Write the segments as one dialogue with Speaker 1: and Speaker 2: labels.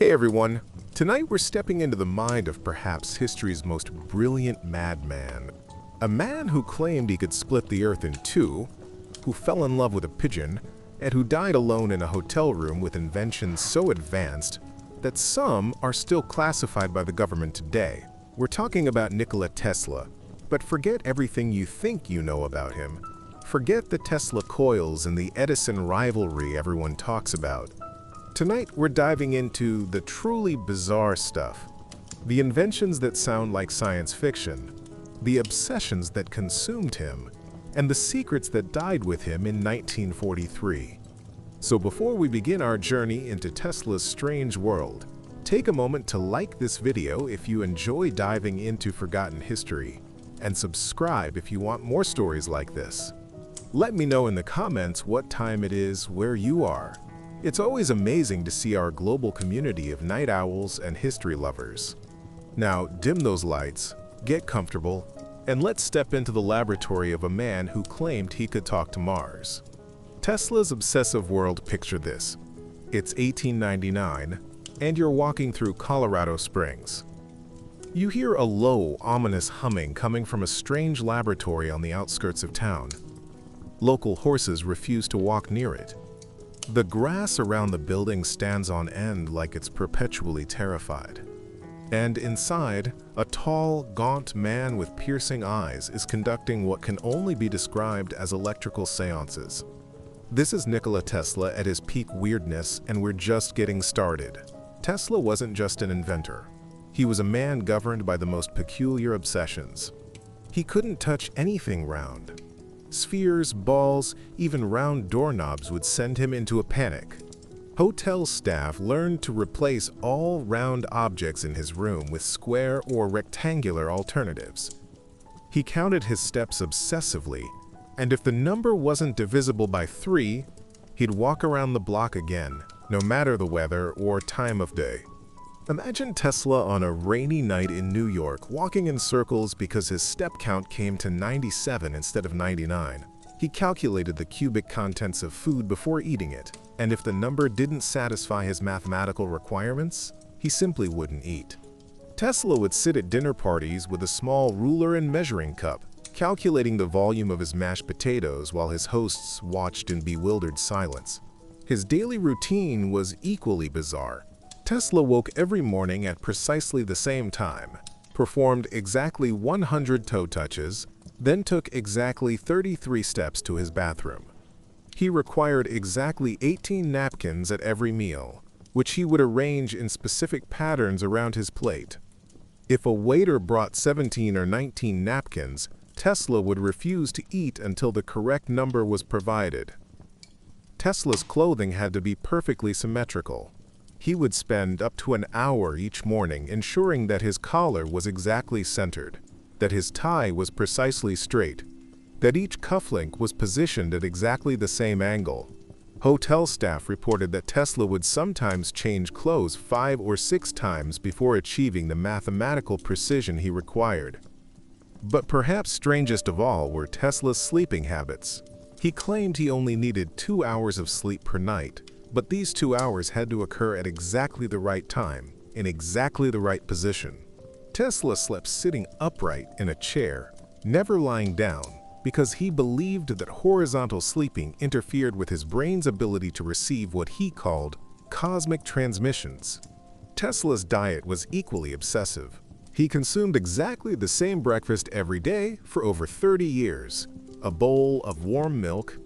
Speaker 1: Hey everyone, tonight we're stepping into the mind of perhaps history's most brilliant madman. A man who claimed he could split the earth in two, who fell in love with a pigeon, and who died alone in a hotel room with inventions so advanced that some are still classified by the government today. We're talking about Nikola Tesla, but forget everything you think you know about him. Forget the Tesla coils and the Edison rivalry everyone talks about. Tonight, we're diving into the truly bizarre stuff, the inventions that sound like science fiction, the obsessions that consumed him, and the secrets that died with him in 1943. So before we begin our journey into Tesla's strange world, take a moment to like this video if you enjoy diving into forgotten history, and subscribe if you want more stories like this. Let me know in the comments what time it is where you are. It's always amazing to see our global community of night owls and history lovers. Now, dim those lights, get comfortable, and let's step into the laboratory of a man who claimed he could talk to Mars. Tesla's obsessive world. Picture this. It's 1899, and you're walking through Colorado Springs. You hear a low, ominous humming coming from a strange laboratory on the outskirts of town. Local horses refuse to walk near it. The grass around the building stands on end like it's perpetually terrified. And inside, a tall, gaunt man with piercing eyes is conducting what can only be described as electrical seances. This is Nikola Tesla at his peak weirdness, and we're just getting started. Tesla wasn't just an inventor. He was a man governed by the most peculiar obsessions. He couldn't touch anything round. Spheres, balls, even round doorknobs would send him into a panic. Hotel staff learned to replace all round objects in his room with square or rectangular alternatives. He counted his steps obsessively, and if the number wasn't divisible by 3, he'd walk around the block again, no matter the weather or time of day. Imagine Tesla on a rainy night in New York, walking in circles because his step count came to 97 instead of 99. He calculated the cubic contents of food before eating it, and if the number didn't satisfy his mathematical requirements, he simply wouldn't eat. Tesla would sit at dinner parties with a small ruler and measuring cup, calculating the volume of his mashed potatoes while his hosts watched in bewildered silence. His daily routine was equally bizarre. Tesla woke every morning at precisely the same time, performed exactly 100 toe touches, then took exactly 33 steps to his bathroom. He required exactly 18 napkins at every meal, which he would arrange in specific patterns around his plate. If a waiter brought 17 or 19 napkins, Tesla would refuse to eat until the correct number was provided. Tesla's clothing had to be perfectly symmetrical. He would spend up to an hour each morning ensuring that his collar was exactly centered, that his tie was precisely straight, that each cufflink was positioned at exactly the same angle. Hotel staff reported that Tesla would sometimes change clothes 5 or 6 times before achieving the mathematical precision he required. But perhaps strangest of all were Tesla's sleeping habits. He claimed he only needed 2 hours of sleep per night, but these 2 hours had to occur at exactly the right time, in exactly the right position. Tesla slept sitting upright in a chair, never lying down, because he believed that horizontal sleeping interfered with his brain's ability to receive what he called cosmic transmissions. Tesla's diet was equally obsessive. He consumed exactly the same breakfast every day for over 30 years, a bowl of warm milk,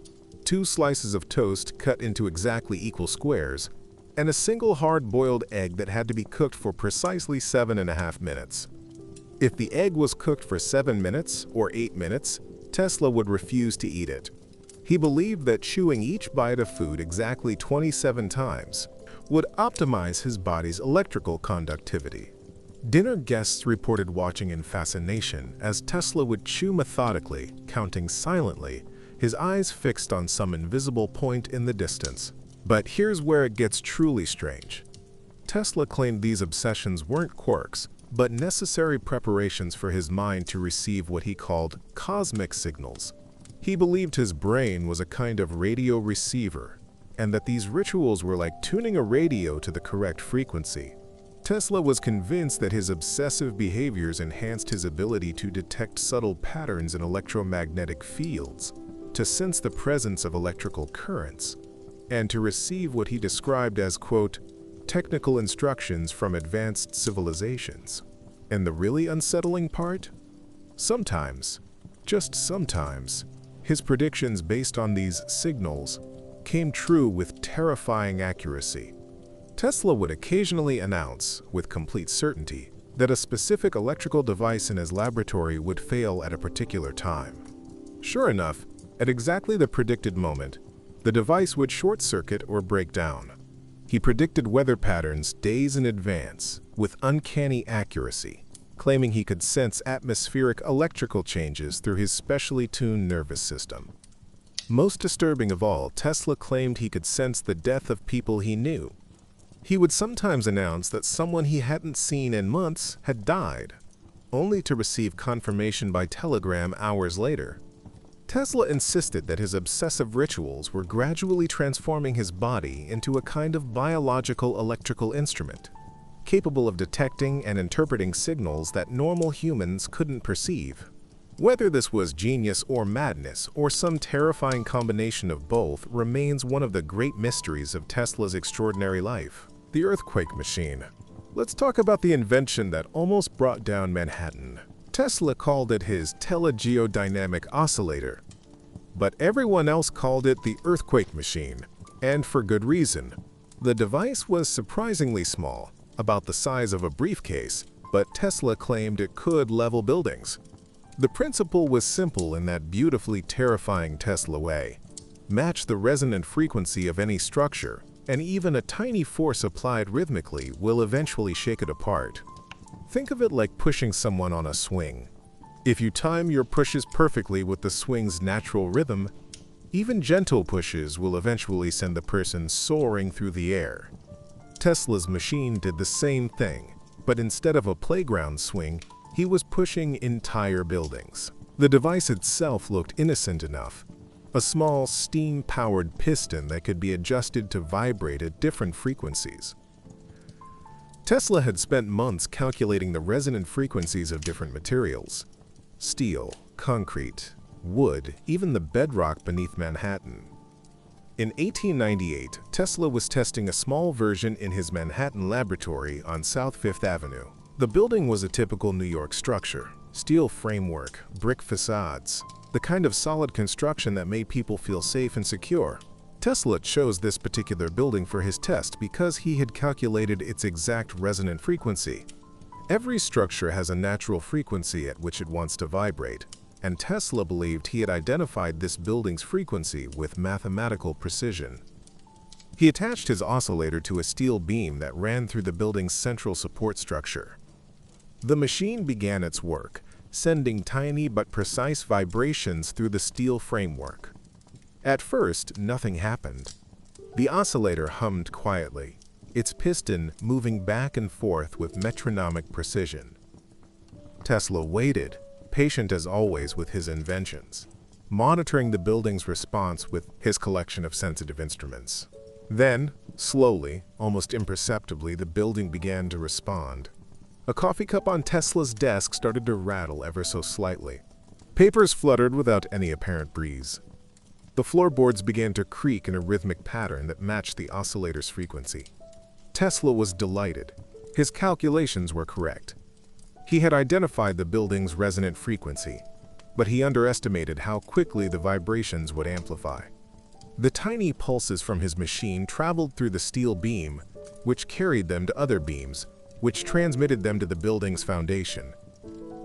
Speaker 1: 2 slices of toast cut into exactly equal squares, and a single hard-boiled egg that had to be cooked for precisely 7.5 minutes. If the egg was cooked for 7 minutes or 8 minutes, Tesla would refuse to eat it. He believed that chewing each bite of food exactly 27 times would optimize his body's electrical conductivity. Dinner guests reported watching in fascination as Tesla would chew methodically, counting silently, his eyes fixed on some invisible point in the distance. But here's where it gets truly strange. Tesla claimed these obsessions weren't quirks, but necessary preparations for his mind to receive what he called cosmic signals. He believed his brain was a kind of radio receiver, and that these rituals were like tuning a radio to the correct frequency. Tesla was convinced that his obsessive behaviors enhanced his ability to detect subtle patterns in electromagnetic fields, to sense the presence of electrical currents, and to receive what he described as, quote, technical instructions from advanced civilizations. And the really unsettling part? Sometimes, just sometimes, his predictions based on these signals came true with terrifying accuracy. Tesla would occasionally announce, with complete certainty, that a specific electrical device in his laboratory would fail at a particular time. Sure enough, at exactly the predicted moment, the device would short-circuit or break down. He predicted weather patterns days in advance with uncanny accuracy, claiming he could sense atmospheric electrical changes through his specially tuned nervous system. Most disturbing of all, Tesla claimed he could sense the death of people he knew. He would sometimes announce that someone he hadn't seen in months had died, only to receive confirmation by telegram hours later. Tesla insisted that his obsessive rituals were gradually transforming his body into a kind of biological electrical instrument, capable of detecting and interpreting signals that normal humans couldn't perceive. Whether this was genius or madness, or some terrifying combination of both, remains one of the great mysteries of Tesla's extraordinary life. The earthquake machine. Let's talk about the invention that almost brought down Manhattan. Tesla called it his telegeodynamic oscillator, but everyone else called it the earthquake machine, and for good reason. The device was surprisingly small, about the size of a briefcase, but Tesla claimed it could level buildings. The principle was simple in that beautifully terrifying Tesla way. Match the resonant frequency of any structure, and even a tiny force applied rhythmically will eventually shake it apart. Think of it like pushing someone on a swing. If you time your pushes perfectly with the swing's natural rhythm, even gentle pushes will eventually send the person soaring through the air. Tesla's machine did the same thing, but instead of a playground swing, he was pushing entire buildings. The device itself looked innocent enough, a small steam-powered piston that could be adjusted to vibrate at different frequencies. Tesla had spent months calculating the resonant frequencies of different materials: steel, concrete, wood, even the bedrock beneath Manhattan. In 1898, Tesla was testing a small version in his Manhattan laboratory on South Fifth Avenue. The building was a typical New York structure: steel framework, brick facades, the kind of solid construction that made people feel safe and secure. Tesla chose this particular building for his test because he had calculated its exact resonant frequency. Every structure has a natural frequency at which it wants to vibrate, and Tesla believed he had identified this building's frequency with mathematical precision. He attached his oscillator to a steel beam that ran through the building's central support structure. The machine began its work, sending tiny but precise vibrations through the steel framework. At first, nothing happened. The oscillator hummed quietly, its piston moving back and forth with metronomic precision. Tesla waited, patient as always with his inventions, monitoring the building's response with his collection of sensitive instruments. Then, slowly, almost imperceptibly, the building began to respond. A coffee cup on Tesla's desk started to rattle ever so slightly. Papers fluttered without any apparent breeze. The floorboards began to creak in a rhythmic pattern that matched the oscillator's frequency. Tesla was delighted. His calculations were correct. He had identified the building's resonant frequency, but he underestimated how quickly the vibrations would amplify. The tiny pulses from his machine traveled through the steel beam, which carried them to other beams, which transmitted them to the building's foundation.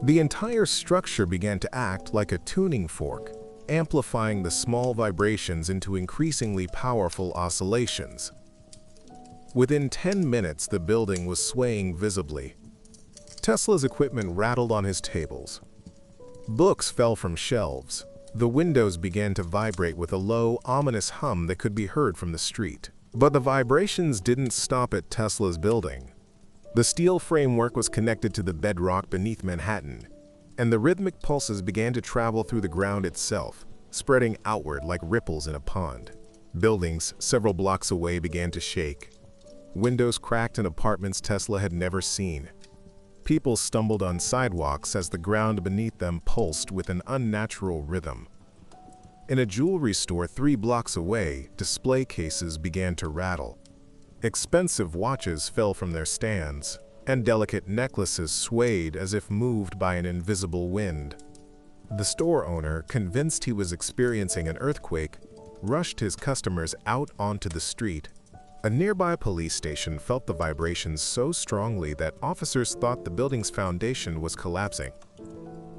Speaker 1: The entire structure began to act like a tuning fork, amplifying the small vibrations into increasingly powerful oscillations. Within 10 minutes, the building was swaying visibly. Tesla's equipment rattled on his tables. Books fell from shelves. The windows began to vibrate with a low, ominous hum that could be heard from the street. But the vibrations didn't stop at Tesla's building. The steel framework was connected to the bedrock beneath Manhattan, and the rhythmic pulses began to travel through the ground itself, spreading outward like ripples in a pond. Buildings several blocks away began to shake. Windows cracked in apartments Tesla had never seen. People stumbled on sidewalks as the ground beneath them pulsed with an unnatural rhythm. In a jewelry store 3 blocks away, display cases began to rattle. Expensive watches fell from their stands, and delicate necklaces swayed as if moved by an invisible wind. The store owner, convinced he was experiencing an earthquake, rushed his customers out onto the street. A nearby police station felt the vibrations so strongly that officers thought the building's foundation was collapsing.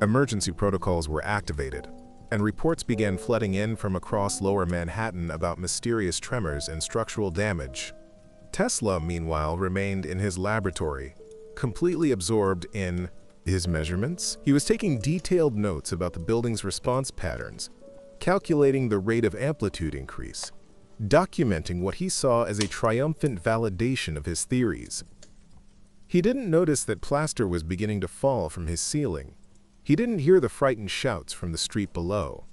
Speaker 1: Emergency protocols were activated, and reports began flooding in from across lower Manhattan about mysterious tremors and structural damage. Tesla, meanwhile, remained in his laboratory, completely absorbed in his measurements. He was taking detailed notes about the building's response patterns, calculating the rate of amplitude increase, documenting what he saw as a triumphant validation of his theories. He didn't notice that plaster was beginning to fall from his ceiling. He didn't hear the frightened shouts from the street below.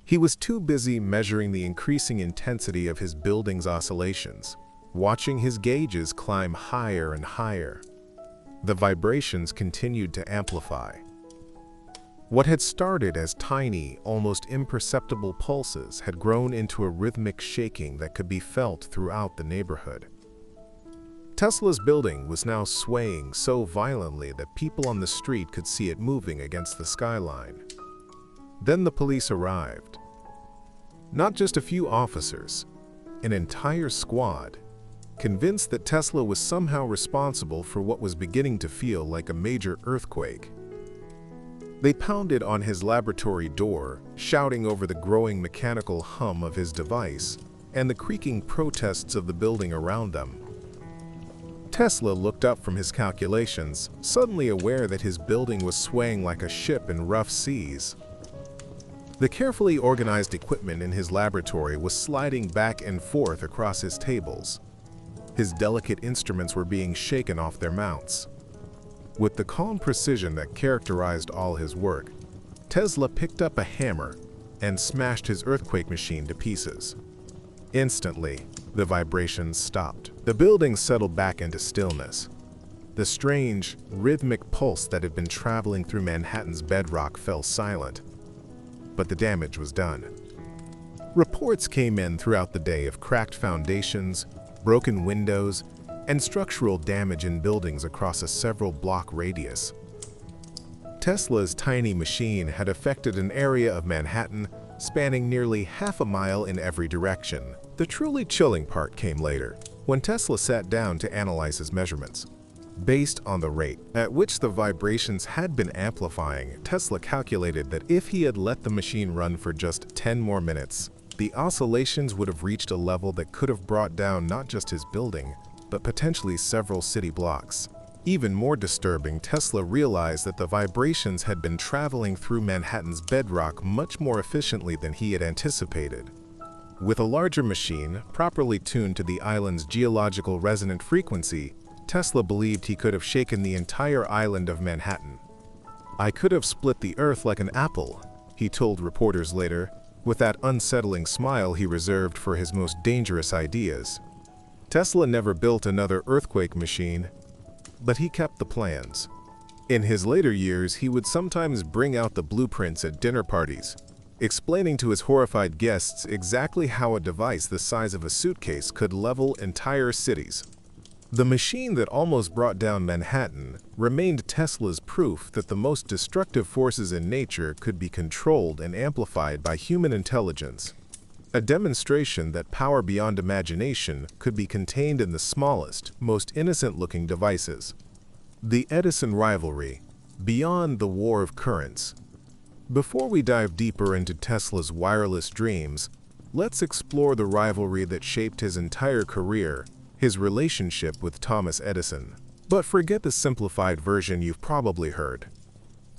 Speaker 1: He was too busy measuring the increasing intensity of his building's oscillations, watching his gauges climb higher and higher. The vibrations continued to amplify. What had started as tiny, almost imperceptible pulses had grown into a rhythmic shaking that could be felt throughout the neighborhood. Tesla's building was now swaying so violently that people on the street could see it moving against the skyline. Then the police arrived. Not just a few officers, an entire squad, convinced that Tesla was somehow responsible for what was beginning to feel like a major earthquake. They pounded on his laboratory door, shouting over the growing mechanical hum of his device and the creaking protests of the building around them. Tesla looked up from his calculations, suddenly aware that his building was swaying like a ship in rough seas. The carefully organized equipment in his laboratory was sliding back and forth across his tables. His delicate instruments were being shaken off their mounts. With the calm precision that characterized all his work, Tesla picked up a hammer and smashed his earthquake machine to pieces. Instantly, the vibrations stopped. The building settled back into stillness. The strange, rhythmic pulse that had been traveling through Manhattan's bedrock fell silent. But the damage was done. Reports came in throughout the day of cracked foundations, broken windows, and structural damage in buildings across a several-block radius. Tesla's tiny machine had affected an area of Manhattan spanning nearly half a mile in every direction. The truly chilling part came later, when Tesla sat down to analyze his measurements. Based on the rate at which the vibrations had been amplifying, Tesla calculated that if he had let the machine run for just 10 more minutes, the oscillations would have reached a level that could have brought down not just his building, but potentially several city blocks. Even more disturbing, Tesla realized that the vibrations had been traveling through Manhattan's bedrock much more efficiently than he had anticipated. With a larger machine, properly tuned to the island's geological resonant frequency, Tesla believed he could have shaken the entire island of Manhattan. "I could have split the earth like an apple," he told reporters later, with that unsettling smile he reserved for his most dangerous ideas. Tesla never built another earthquake machine, but he kept the plans. In his later years, he would sometimes bring out the blueprints at dinner parties, explaining to his horrified guests exactly how a device the size of a suitcase could level entire cities. The machine that almost brought down Manhattan remained Tesla's proof that the most destructive forces in nature could be controlled and amplified by human intelligence, a demonstration that power beyond imagination could be contained in the smallest, most innocent-looking devices. The Edison rivalry, beyond the war of currents. Before we dive deeper into Tesla's wireless dreams, let's explore the rivalry that shaped his entire career, his relationship with Thomas Edison. But forget the simplified version you've probably heard.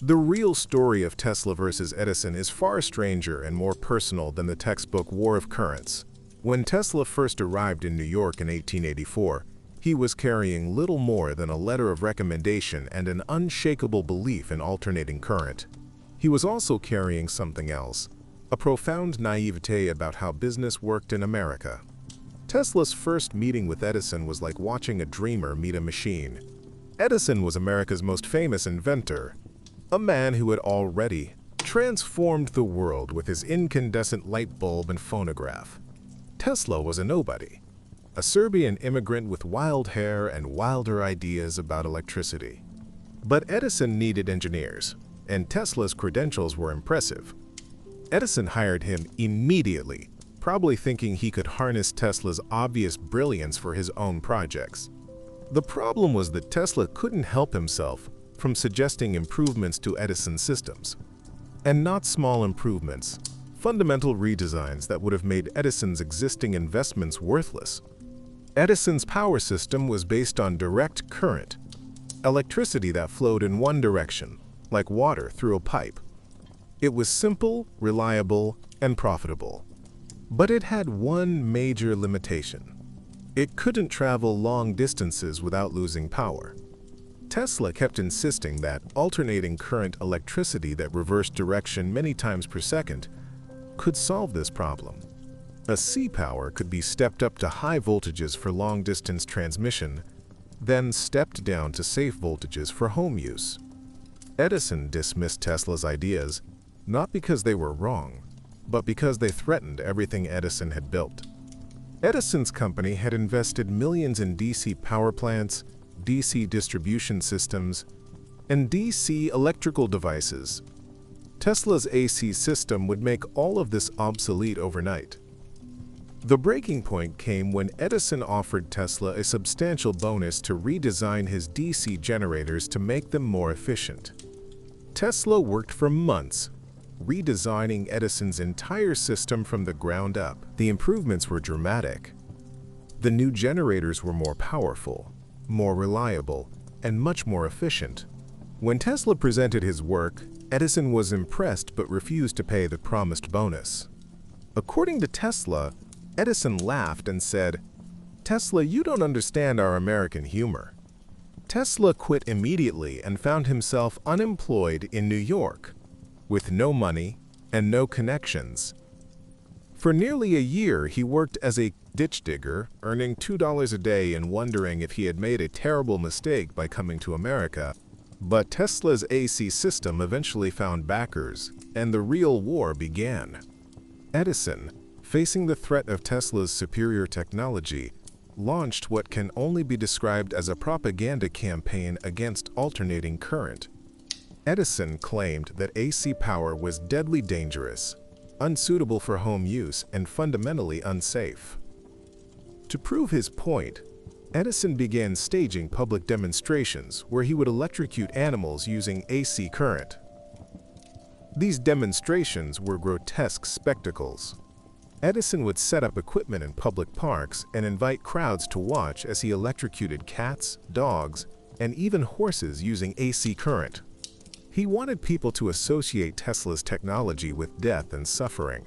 Speaker 1: The real story of Tesla versus Edison is far stranger and more personal than the textbook War of Currents. When Tesla first arrived in New York in 1884, he was carrying little more than a letter of recommendation and an unshakable belief in alternating current. He was also carrying something else, a profound naivete about how business worked in America. Tesla's first meeting with Edison was like watching a dreamer meet a machine. Edison was America's most famous inventor, a man who had already transformed the world with his incandescent light bulb and phonograph. Tesla was a nobody, a Serbian immigrant with wild hair and wilder ideas about electricity. But Edison needed engineers, and Tesla's credentials were impressive. Edison hired him immediately, probably thinking he could harness Tesla's obvious brilliance for his own projects. The problem was that Tesla couldn't help himself from suggesting improvements to Edison's systems. And not small improvements, fundamental redesigns that would have made Edison's existing investments worthless. Edison's power system was based on direct current, electricity that flowed in one direction, like water through a pipe. It was simple, reliable, and profitable. But it had one major limitation. It couldn't travel long distances without losing power. Tesla kept insisting that alternating current electricity that reversed direction many times per second could solve this problem. A C-power could be stepped up to high voltages for long-distance transmission, then stepped down to safe voltages for home use. Edison dismissed Tesla's ideas, not because they were wrong, but because they threatened everything Edison had built. Edison's company had invested millions in DC power plants, DC distribution systems, and DC electrical devices. Tesla's AC system would make all of this obsolete overnight. The breaking point came when Edison offered Tesla a substantial bonus to redesign his DC generators to make them more efficient. Tesla worked for months, redesigning Edison's entire system from the ground up. The improvements were dramatic. The new generators were more powerful, more reliable, and much more efficient. When Tesla presented his work, Edison was impressed but refused to pay the promised bonus. According to Tesla, Edison laughed and said, "Tesla, you don't understand our American humor." Tesla quit immediately and found himself unemployed in New York, with no money and no connections. For nearly a year, he worked as a ditch digger, earning $2 a day and wondering if he had made a terrible mistake by coming to America. But Tesla's AC system eventually found backers, and the real war began. Edison, facing the threat of Tesla's superior technology, launched what can only be described as a propaganda campaign against alternating current. Edison claimed that AC power was deadly dangerous, unsuitable for home use, and fundamentally unsafe. To prove his point, Edison began staging public demonstrations where he would electrocute animals using AC current. These demonstrations were grotesque spectacles. Edison would set up equipment in public parks and invite crowds to watch as he electrocuted cats, dogs, and even horses using AC current. He wanted people to associate Tesla's technology with death and suffering.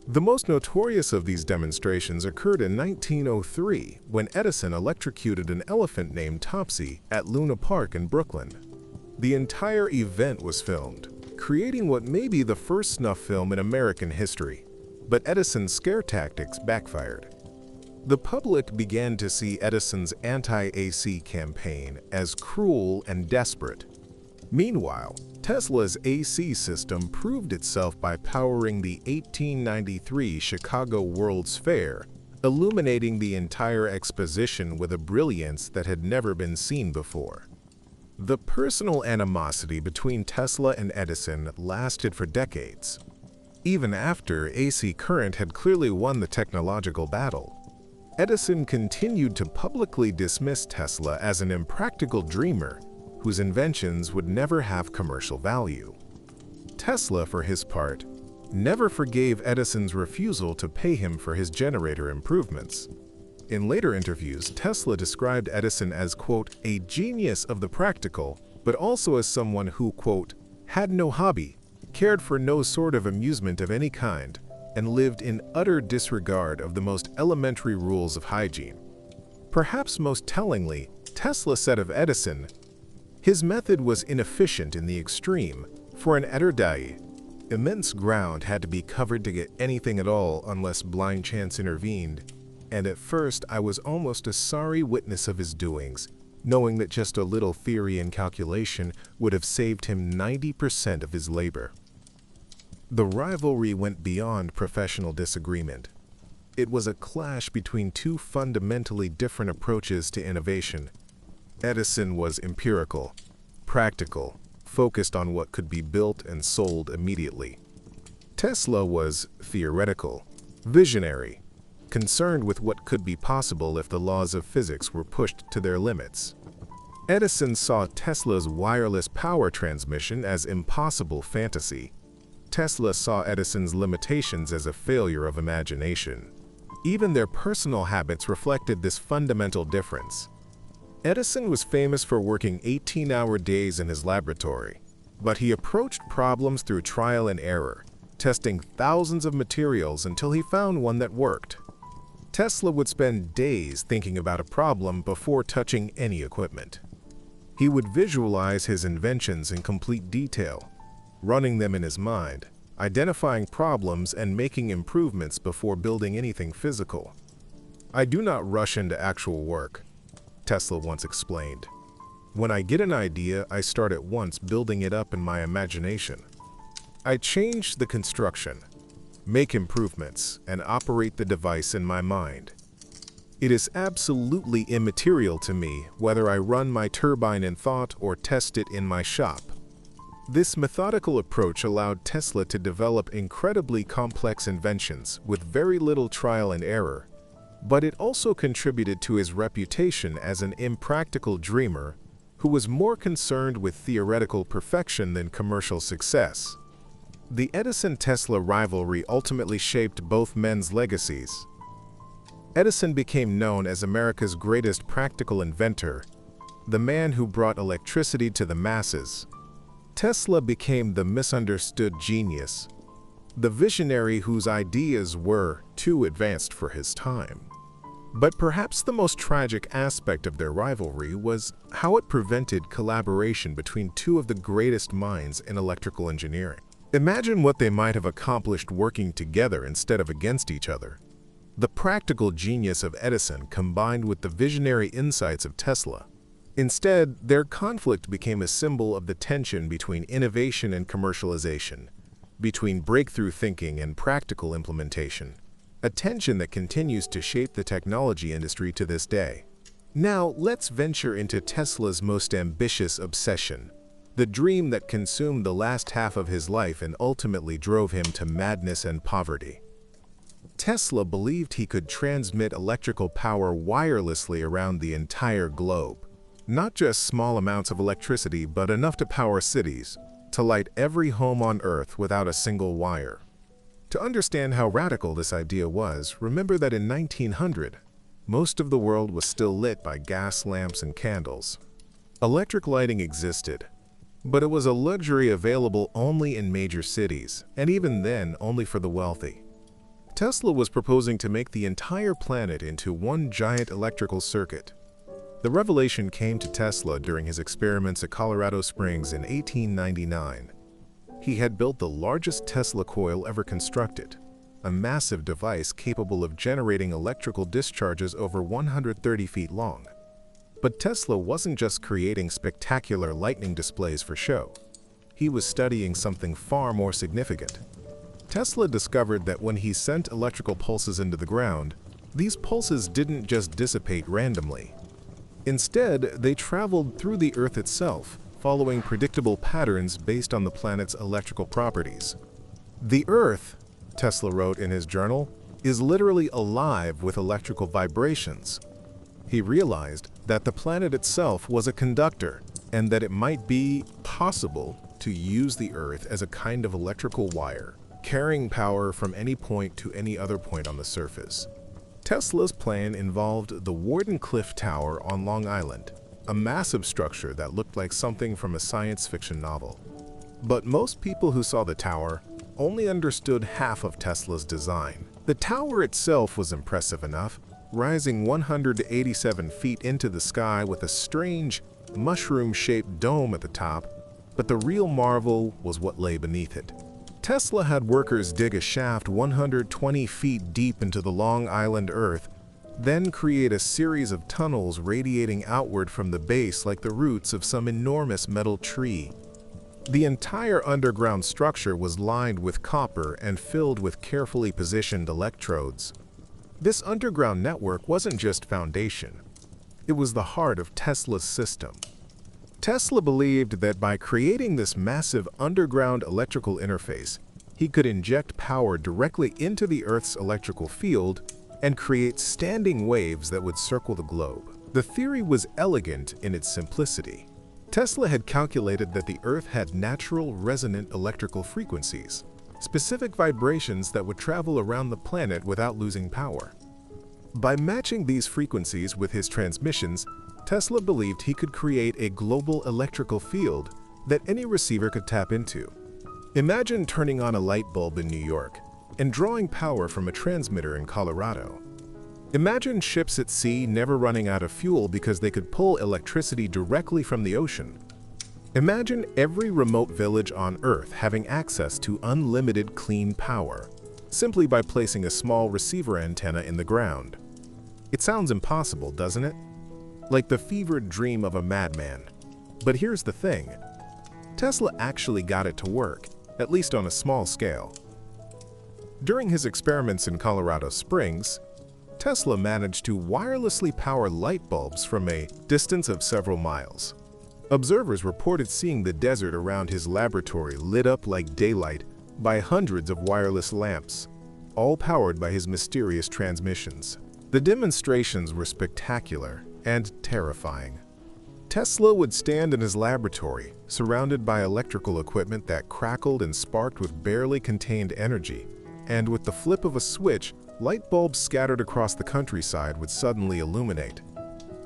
Speaker 1: The most notorious of these demonstrations occurred in 1903 when Edison electrocuted an elephant named Topsy at Luna Park in Brooklyn. The entire event was filmed, creating what may be the first snuff film in American history. But Edison's scare tactics backfired. The public began to see Edison's anti-AC campaign as cruel and desperate. Meanwhile, Tesla's AC system proved itself by powering the 1893 Chicago World's Fair, illuminating the entire exposition with a brilliance that had never been seen before. The personal animosity between Tesla and Edison lasted for decades. Even after AC current had clearly won the technological battle, Edison continued to publicly dismiss Tesla as an impractical dreamer whose inventions would never have commercial value. Tesla, for his part, never forgave Edison's refusal to pay him for his generator improvements. In later interviews, Tesla described Edison as, quote, a genius of the practical, but also as someone who, quote, had no hobby, cared for no sort of amusement of any kind, and lived in utter disregard of the most elementary rules of hygiene. Perhaps most tellingly, Tesla said of Edison, his method was inefficient in the extreme. For an erudite, Immense ground had to be covered to get anything at all unless blind chance intervened, and at first I was almost a sorry witness of his doings, knowing that just a little theory and calculation would have saved him 90% of his labor. The rivalry went beyond professional disagreement. It was a clash between two fundamentally different approaches to innovation. Edison was empirical, practical, focused on what could be built and sold immediately. Tesla was theoretical, visionary, concerned with what could be possible if the laws of physics were pushed to their limits. Edison saw Tesla's wireless power transmission as impossible fantasy. Tesla saw Edison's limitations as a failure of imagination. Even their personal habits reflected this fundamental difference. Edison was famous for working 18-hour days in his laboratory, but he approached problems through trial and error, testing thousands of materials until he found one that worked. Tesla would spend days thinking about a problem before touching any equipment. He would visualize his inventions in complete detail, running them in his mind, identifying problems and making improvements before building anything physical. "I do not rush into actual work," Tesla once explained. "When I get an idea, I start at once building it up in my imagination. I change the construction, make improvements, and operate the device in my mind. It is absolutely immaterial to me whether I run my turbine in thought or test it in my shop." This methodical approach allowed Tesla to develop incredibly complex inventions with very little trial and error, but it also contributed to his reputation as an impractical dreamer who was more concerned with theoretical perfection than commercial success. The Edison-Tesla rivalry ultimately shaped both men's legacies. Edison became known as America's greatest practical inventor, the man who brought electricity to the masses. Tesla became the misunderstood genius, the visionary whose ideas were too advanced for his time. But perhaps the most tragic aspect of their rivalry was how it prevented collaboration between two of the greatest minds in electrical engineering. Imagine what they might have accomplished working together instead of against each other. The practical genius of Edison combined with the visionary insights of Tesla. Instead, their conflict became a symbol of the tension between innovation and commercialization, between breakthrough thinking and practical implementation, a tension that continues to shape the technology industry to this day. Now, let's venture into Tesla's most ambitious obsession, the dream that consumed the last half of his life and ultimately drove him to madness and poverty. Tesla believed he could transmit electrical power wirelessly around the entire globe. Not just small amounts of electricity, but enough to power cities, to light every home on Earth without a single wire. To understand how radical this idea was, remember that in 1900, most of the world was still lit by gas lamps and candles. Electric lighting existed, but it was a luxury available only in major cities, and even then only for the wealthy. Tesla was proposing to make the entire planet into one giant electrical circuit. The revelation came to Tesla during his experiments at Colorado Springs in 1899. He had built the largest Tesla coil ever constructed, a massive device capable of generating electrical discharges over 130 feet long. But Tesla wasn't just creating spectacular lightning displays for show. He was studying something far more significant. Tesla discovered that when he sent electrical pulses into the ground, these pulses didn't just dissipate randomly. Instead, they traveled through the Earth itself, following predictable patterns based on the planet's electrical properties. "The Earth," Tesla wrote in his journal, "is literally alive with electrical vibrations." He realized that the planet itself was a conductor, and that it might be possible to use the Earth as a kind of electrical wire, carrying power from any point to any other point on the surface. Tesla's plan involved the Wardenclyffe Tower on Long Island, a massive structure that looked like something from a science fiction novel. But most people who saw the tower only understood half of Tesla's design. The tower itself was impressive enough, rising 187 feet into the sky with a strange, mushroom-shaped dome at the top, but the real marvel was what lay beneath it. Tesla had workers dig a shaft 120 feet deep into the Long Island earth, then create a series of tunnels radiating outward from the base like the roots of some enormous metal tree. The entire underground structure was lined with copper and filled with carefully positioned electrodes. This underground network wasn't just foundation. It was the heart of Tesla's system. Tesla believed that by creating this massive underground electrical interface, he could inject power directly into the Earth's electrical field and create standing waves that would circle the globe. The theory was elegant in its simplicity. Tesla had calculated that the Earth had natural resonant electrical frequencies, specific vibrations that would travel around the planet without losing power. By matching these frequencies with his transmissions, Tesla believed he could create a global electrical field that any receiver could tap into. Imagine turning on a light bulb in New York and drawing power from a transmitter in Colorado. Imagine ships at sea never running out of fuel because they could pull electricity directly from the ocean. Imagine every remote village on Earth having access to unlimited clean power, simply by placing a small receiver antenna in the ground. It sounds impossible, doesn't it? Like the fevered dream of a madman. But here's the thing. Tesla actually got it to work, at least on a small scale. During his experiments in Colorado Springs, Tesla managed to wirelessly power light bulbs from a distance of several miles. Observers reported seeing the desert around his laboratory lit up like daylight by hundreds of wireless lamps, all powered by his mysterious transmissions. The demonstrations were spectacular and terrifying. Tesla would stand in his laboratory, surrounded by electrical equipment that crackled and sparked with barely contained energy, and with the flip of a switch, light bulbs scattered across the countryside would suddenly illuminate.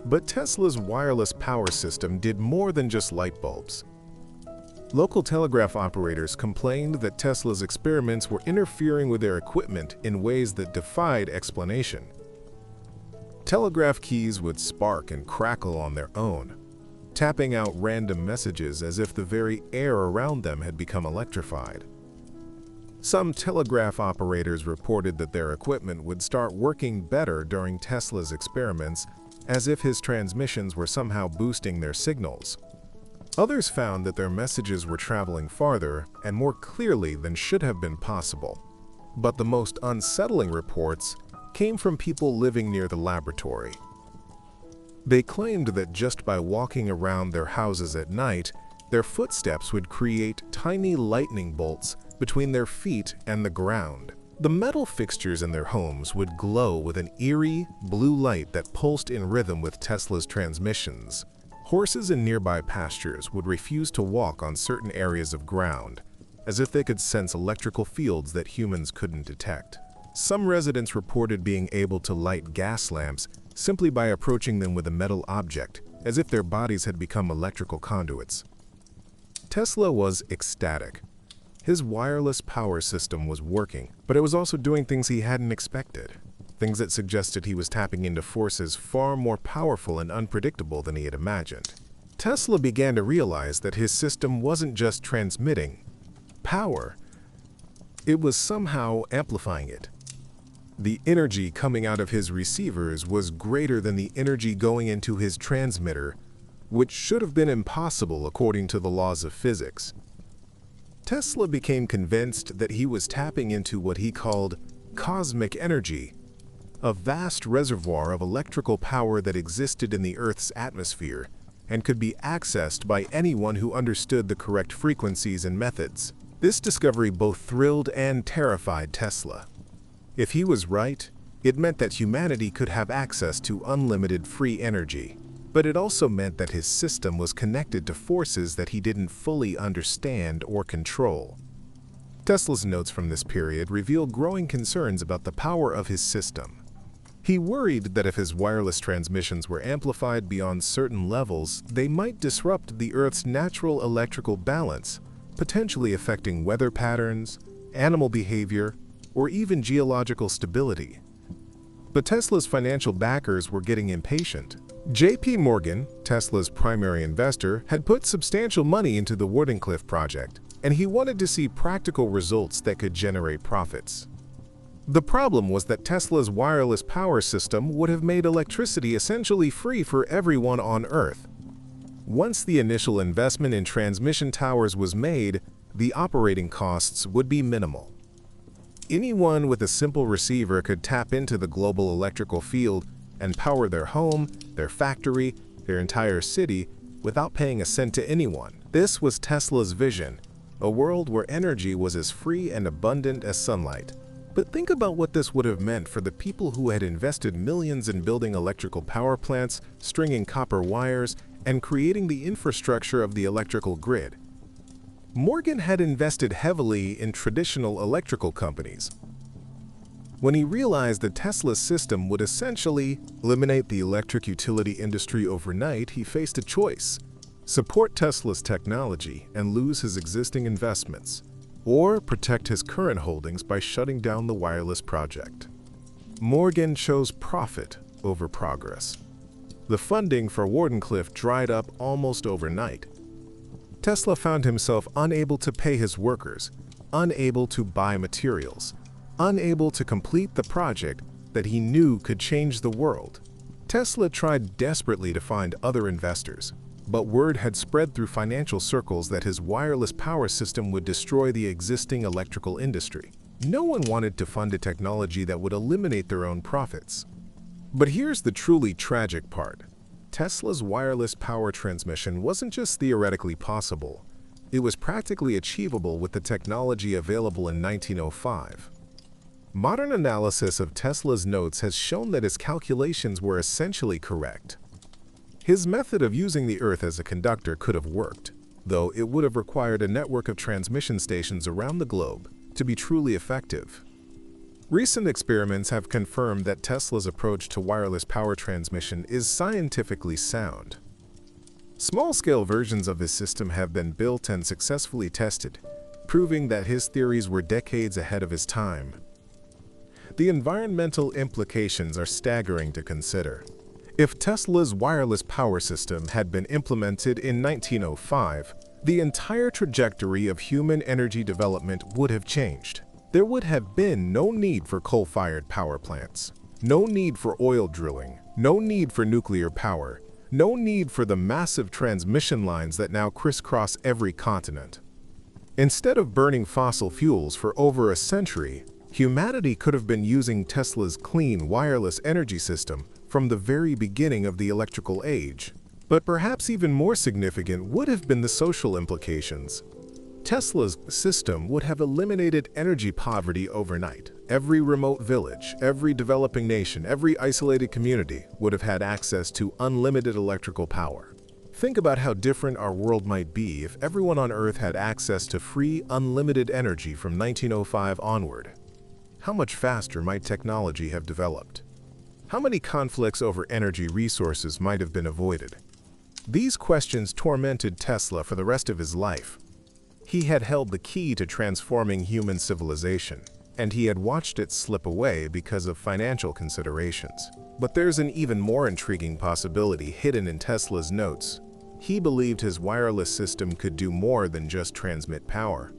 Speaker 1: But Tesla's wireless power system did more than just light bulbs. Local telegraph operators complained that Tesla's experiments were interfering with their equipment in ways that defied explanation. Telegraph keys would spark and crackle on their own, tapping out random messages as if the very air around them had become electrified. Some telegraph operators reported that their equipment would start working better during Tesla's experiments, as if his transmissions were somehow boosting their signals. Others found that their messages were traveling farther and more clearly than should have been possible. But the most unsettling reports came from people living near the laboratory. They claimed that just by walking around their houses at night, their footsteps would create tiny lightning bolts between their feet and the ground. The metal fixtures in their homes would glow with an eerie, blue light that pulsed in rhythm with Tesla's transmissions. Horses in nearby pastures would refuse to walk on certain areas of ground, as if they could sense electrical fields that humans couldn't detect. Some residents reported being able to light gas lamps simply by approaching them with a metal object, as if their bodies had become electrical conduits. Tesla was ecstatic. His wireless power system was working, but it was also doing things he hadn't expected. Things that suggested he was tapping into forces far more powerful and unpredictable than he had imagined. Tesla began to realize that his system wasn't just transmitting power, it was somehow amplifying it. The energy coming out of his receivers was greater than the energy going into his transmitter, which should have been impossible according to the laws of physics. Tesla became convinced that he was tapping into what he called cosmic energy, a vast reservoir of electrical power that existed in the Earth's atmosphere and could be accessed by anyone who understood the correct frequencies and methods. This discovery both thrilled and terrified Tesla. If he was right, it meant that humanity could have access to unlimited free energy. But it also meant that his system was connected to forces that he didn't fully understand or control. Tesla's notes from this period reveal growing concerns about the power of his system. He worried that if his wireless transmissions were amplified beyond certain levels, they might disrupt the Earth's natural electrical balance, potentially affecting weather patterns, animal behavior, or even geological stability. But Tesla's financial backers were getting impatient. J.P. Morgan, Tesla's primary investor, had put substantial money into the Wardenclyffe project, and he wanted to see practical results that could generate profits. The problem was that Tesla's wireless power system would have made electricity essentially free for everyone on Earth. Once the initial investment in transmission towers was made, the operating costs would be minimal. Anyone with a simple receiver could tap into the global electrical field and power their home, their factory, their entire city without paying a cent to anyone. This was Tesla's vision, a world where energy was as free and abundant as sunlight. But think about what this would have meant for the people who had invested millions in building electrical power plants, stringing copper wires, and creating the infrastructure of the electrical grid. Morgan had invested heavily in traditional electrical companies. When he realized that Tesla's system would essentially eliminate the electric utility industry overnight, he faced a choice: support Tesla's technology and lose his existing investments, or protect his current holdings by shutting down the wireless project. Morgan chose profit over progress. The funding for Wardenclyffe dried up almost overnight. Tesla found himself unable to pay his workers, unable to buy materials, unable to complete the project that he knew could change the world. Tesla tried desperately to find other investors, but word had spread through financial circles that his wireless power system would destroy the existing electrical industry. No one wanted to fund a technology that would eliminate their own profits. But here's the truly tragic part. Tesla's wireless power transmission wasn't just theoretically possible, it was practically achievable with the technology available in 1905. Modern analysis of Tesla's notes has shown that his calculations were essentially correct. His method of using the Earth as a conductor could have worked, though it would have required a network of transmission stations around the globe to be truly effective. Recent experiments have confirmed that Tesla's approach to wireless power transmission is scientifically sound. Small-scale versions of his system have been built and successfully tested, proving that his theories were decades ahead of his time. The environmental implications are staggering to consider. If Tesla's wireless power system had been implemented in 1905, the entire trajectory of human energy development would have changed. There would have been no need for coal-fired power plants, no need for oil drilling, no need for nuclear power, no need for the massive transmission lines that now crisscross every continent. Instead of burning fossil fuels for over a century, humanity could have been using Tesla's clean wireless energy system from the very beginning of the electrical age. But perhaps even more significant would have been the social implications. Tesla's system would have eliminated energy poverty overnight. Every remote village, every developing nation, every isolated community would have had access to unlimited electrical power. Think about how different our world might be if everyone on Earth had access to free, unlimited energy from 1905 onward. How much faster might technology have developed? How many conflicts over energy resources might have been avoided? These questions tormented Tesla for the rest of his life. He had held the key to transforming human civilization, and he had watched it slip away because of financial considerations. But there's an even more intriguing possibility hidden in Tesla's notes. He believed his wireless system could do more than just transmit power.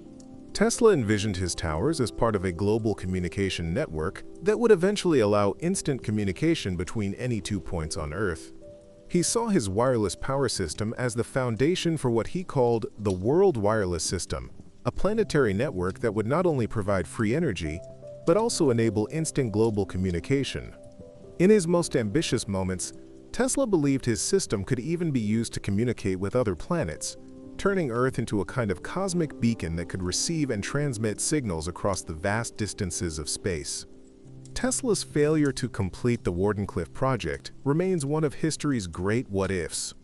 Speaker 1: Tesla envisioned his towers as part of a global communication network that would eventually allow instant communication between any 2 points on Earth. He saw his wireless power system as the foundation for what he called the World Wireless System, a planetary network that would not only provide free energy, but also enable instant global communication. In his most ambitious moments, Tesla believed his system could even be used to communicate with other planets, turning Earth into a kind of cosmic beacon that could receive and transmit signals across the vast distances of space. Tesla's failure to complete the Wardenclyffe project remains one of history's great what-ifs.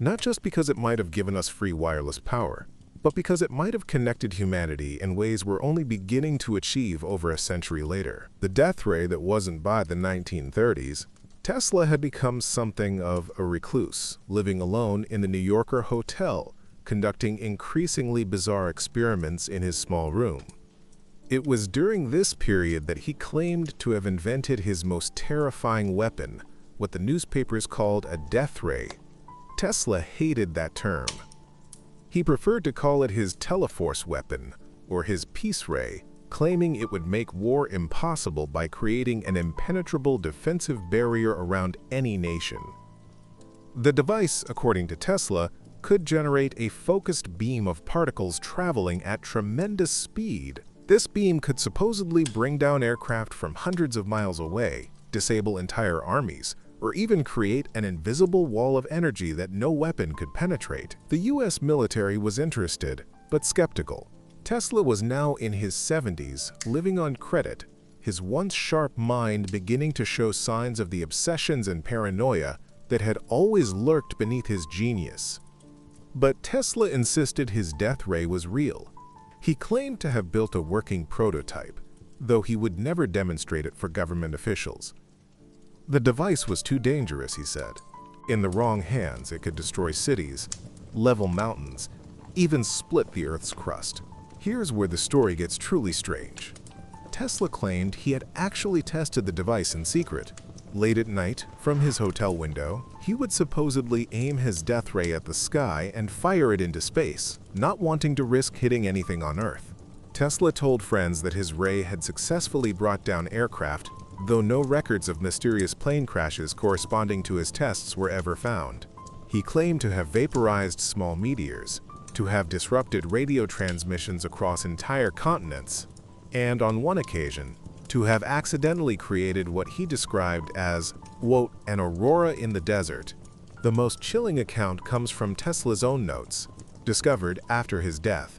Speaker 1: Not just because it might have given us free wireless power, but because it might have connected humanity in ways we're only beginning to achieve over a century later. The death ray that wasn't by the 1930s, Tesla had become something of a recluse, living alone in the New Yorker hotel, conducting increasingly bizarre experiments in his small room. It was during this period that he claimed to have invented his most terrifying weapon, what the newspapers called a death ray. Tesla hated that term. He preferred to call it his teleforce weapon, or his peace ray, claiming it would make war impossible by creating an impenetrable defensive barrier around any nation. The device, according to Tesla, could generate a focused beam of particles traveling at tremendous speed. This beam could supposedly bring down aircraft from hundreds of miles away, disable entire armies, or even create an invisible wall of energy that no weapon could penetrate. The US military was interested, but skeptical. Tesla was now in his 70s, living on credit, his once sharp mind beginning to show signs of the obsessions and paranoia that had always lurked beneath his genius. But Tesla insisted his death ray was real. He claimed to have built a working prototype, though he would never demonstrate it for government officials. The device was too dangerous, he said. In the wrong hands, it could destroy cities, level mountains, even split the Earth's crust. Here's where the story gets truly strange. Tesla claimed he had actually tested the device in secret. Late at night, from his hotel window, he would supposedly aim his death ray at the sky and fire it into space, not wanting to risk hitting anything on Earth. Tesla told friends that his ray had successfully brought down aircraft, though no records of mysterious plane crashes corresponding to his tests were ever found. He claimed to have vaporized small meteors, to have disrupted radio transmissions across entire continents, and on one occasion, to have accidentally created what he described as, quote, an aurora in the desert. The most chilling account comes from Tesla's own notes, discovered after his death.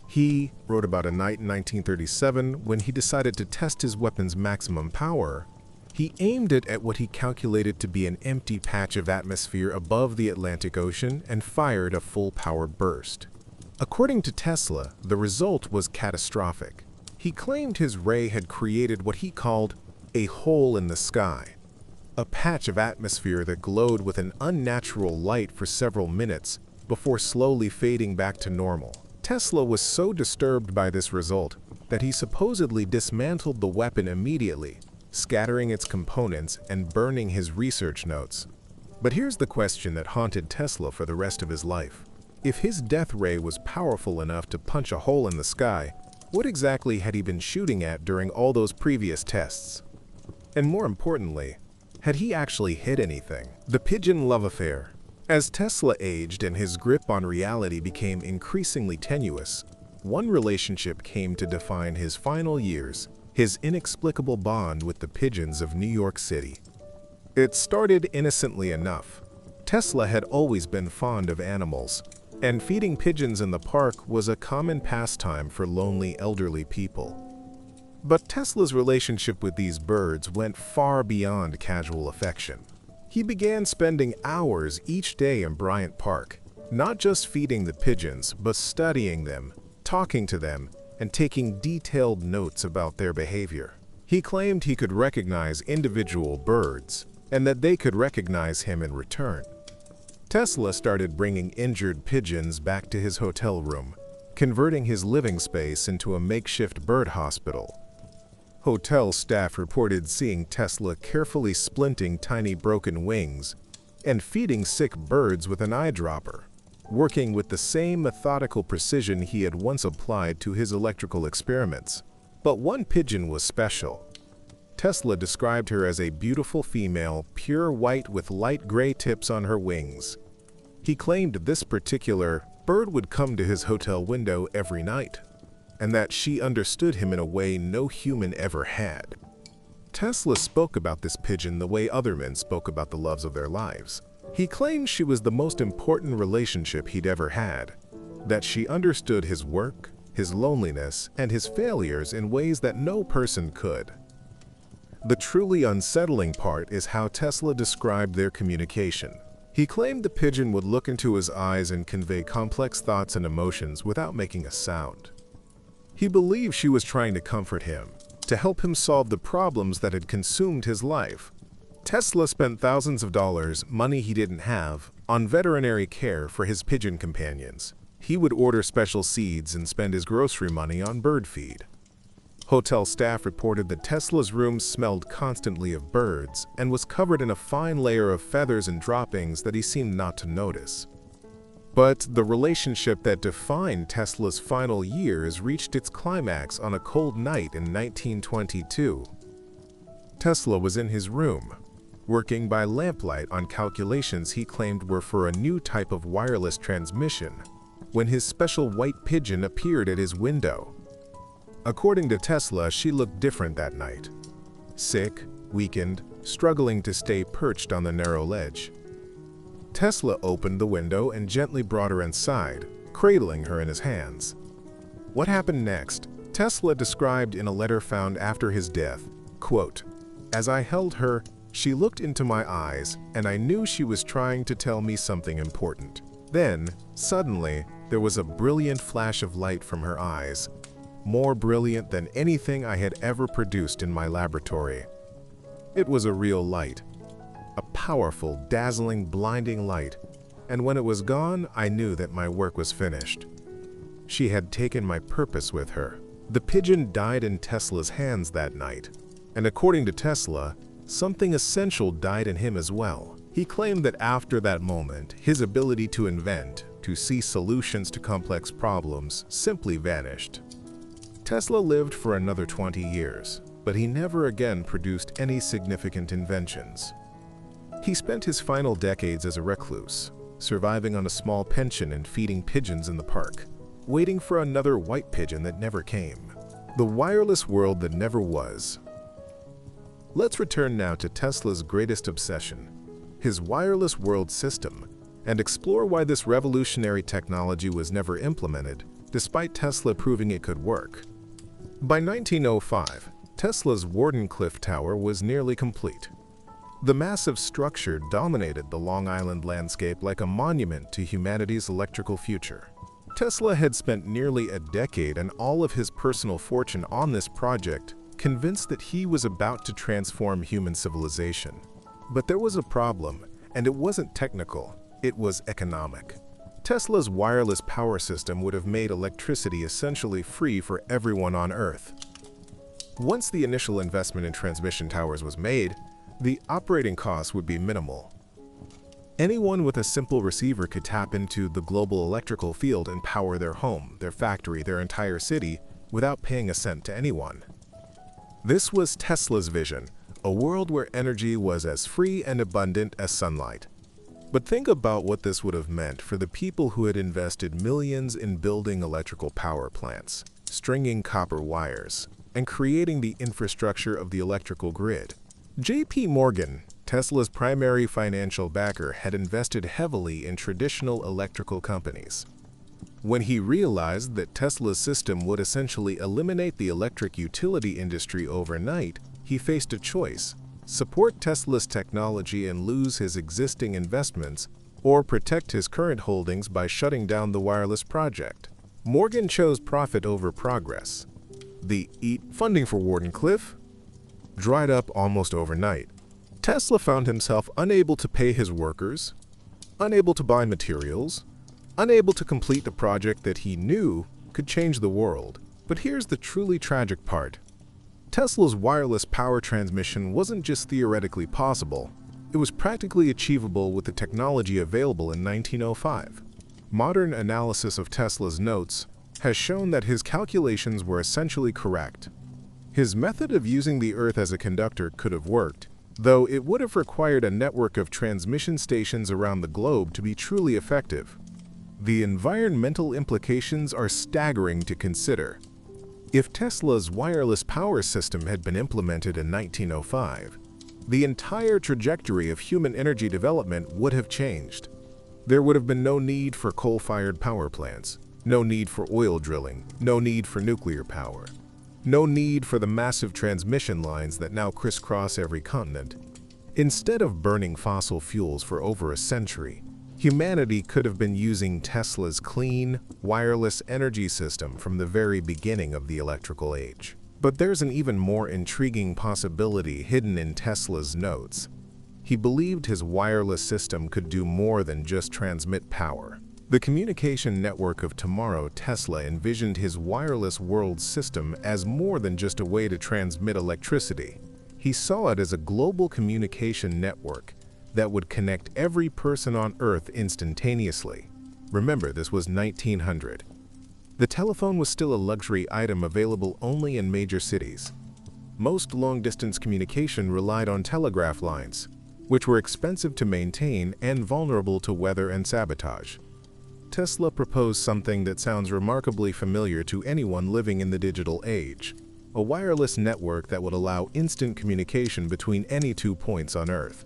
Speaker 1: He wrote about a night in 1937 when he decided to test his weapon's maximum power. He aimed it at what he calculated to be an empty patch of atmosphere above the Atlantic Ocean and fired a full-power burst. According to Tesla, the result was catastrophic. He claimed his ray had created what he called a hole in the sky, a patch of atmosphere that glowed with an unnatural light for several minutes before slowly fading back to normal. Tesla was so disturbed by this result that he supposedly dismantled the weapon immediately, scattering its components and burning his research notes. But here's the question that haunted Tesla for the rest of his life. If his death ray was powerful enough to punch a hole in the sky, what exactly had he been shooting at during all those previous tests? And more importantly, had he actually hit anything? The pigeon love affair. As Tesla aged and his grip on reality became increasingly tenuous, one relationship came to define his final years: his inexplicable bond with the pigeons of New York City. It started innocently enough. Tesla had always been fond of animals, and feeding pigeons in the park was a common pastime for lonely elderly people. But Tesla's relationship with these birds went far beyond casual affection. He began spending hours each day in Bryant Park, not just feeding the pigeons, but studying them, talking to them, and taking detailed notes about their behavior. He claimed he could recognize individual birds, and that they could recognize him in return. Tesla started bringing injured pigeons back to his hotel room, converting his living space into a makeshift bird hospital. Hotel staff reported seeing Tesla carefully splinting tiny broken wings and feeding sick birds with an eyedropper, working with the same methodical precision he had once applied to his electrical experiments. But one pigeon was special. Tesla described her as a beautiful female, pure white with light gray tips on her wings. He claimed this particular bird would come to his hotel window every night, and that she understood him in a way no human ever had. Tesla spoke about this pigeon the way other men spoke about the loves of their lives. He claimed she was the most important relationship he'd ever had, that she understood his work, his loneliness, and his failures in ways that no person could. The truly unsettling part is how Tesla described their communication. He claimed the pigeon would look into his eyes and convey complex thoughts and emotions without making a sound. He believed she was trying to comfort him, to help him solve the problems that had consumed his life. Tesla spent thousands of dollars, money he didn't have, on veterinary care for his pigeon companions. He would order special seeds and spend his grocery money on bird feed. Hotel staff reported that Tesla's room smelled constantly of birds and was covered in a fine layer of feathers and droppings that he seemed not to notice. But the relationship that defined Tesla's final years reached its climax on a cold night in 1922. Tesla was in his room, working by lamplight on calculations he claimed were for a new type of wireless transmission, when his special white pigeon appeared at his window. According to Tesla, she looked different that night. Sick, weakened, struggling to stay perched on the narrow ledge. Tesla opened the window and gently brought her inside, cradling her in his hands. What happened next, Tesla described in a letter found after his death, quote, "As I held her, she looked into my eyes, and I knew she was trying to tell me something important. Then, suddenly, there was a brilliant flash of light from her eyes, more brilliant than anything I had ever produced in my laboratory. It was a real light. A powerful, dazzling, blinding light, and when it was gone, I knew that my work was finished. She had taken my purpose with her." The pigeon died in Tesla's hands that night, and according to Tesla, something essential died in him as well. He claimed that after that moment, his ability to invent, to see solutions to complex problems, simply vanished. Tesla lived for another 20 years, but he never again produced any significant inventions. He spent his final decades as a recluse, surviving on a small pension and feeding pigeons in the park, waiting for another white pigeon that never came. The wireless world that never was. Let's return now to Tesla's greatest obsession, his wireless world system, and explore why this revolutionary technology was never implemented, despite Tesla proving it could work. By 1905, Tesla's Wardenclyffe Tower was nearly complete. The massive structure dominated the Long Island landscape like a monument to humanity's electrical future. Tesla had spent nearly a decade and all of his personal fortune on this project, convinced that he was about to transform human civilization. But there was a problem, and it wasn't technical, it was economic. Tesla's wireless power system would have made electricity essentially free for everyone on Earth. Once the initial investment in transmission towers was made, the operating costs would be minimal. Anyone with a simple receiver could tap into the global electrical field and power their home, their factory, their entire city without paying a cent to anyone. This was Tesla's vision, a world where energy was as free and abundant as sunlight. But think about what this would have meant for the people who had invested millions in building electrical power plants, stringing copper wires, and creating the infrastructure of the electrical grid. J.P. Morgan, Tesla's primary financial backer, had invested heavily in traditional electrical companies. When he realized that Tesla's system would essentially eliminate the electric utility industry overnight, he faced a choice: support Tesla's technology and lose his existing investments, or protect his current holdings by shutting down the wireless project. Morgan chose profit over progress. The funding for Wardenclyffe dried up almost overnight. Tesla found himself unable to pay his workers, unable to buy materials, unable to complete the project that he knew could change the world. But here's the truly tragic part. Tesla's wireless power transmission wasn't just theoretically possible, it was practically achievable with the technology available in 1905. Modern analysis of Tesla's notes has shown that his calculations were essentially correct. His method of using the Earth as a conductor could have worked, though it would have required a network of transmission stations around the globe to be truly effective. The environmental implications are staggering to consider. If Tesla's wireless power system had been implemented in 1905, the entire trajectory of human energy development would have changed. There would have been no need for coal-fired power plants, no need for oil drilling, no need for nuclear power, no need for the massive transmission lines that now crisscross every continent. Instead of burning fossil fuels for over a century, humanity could have been using Tesla's clean, wireless energy system from the very beginning of the electrical age. But there's an even more intriguing possibility hidden in Tesla's notes. He believed his wireless system could do more than just transmit power. The communication network of tomorrow, Tesla envisioned his wireless world system as more than just a way to transmit electricity. He saw it as a global communication network that would connect every person on Earth instantaneously. Remember, this was 1900. The telephone was still a luxury item available only in major cities. Most long-distance communication relied on telegraph lines, which were expensive to maintain and vulnerable to weather and sabotage. Tesla proposed something that sounds remarkably familiar to anyone living in the digital age: a wireless network that would allow instant communication between any 2 points on Earth.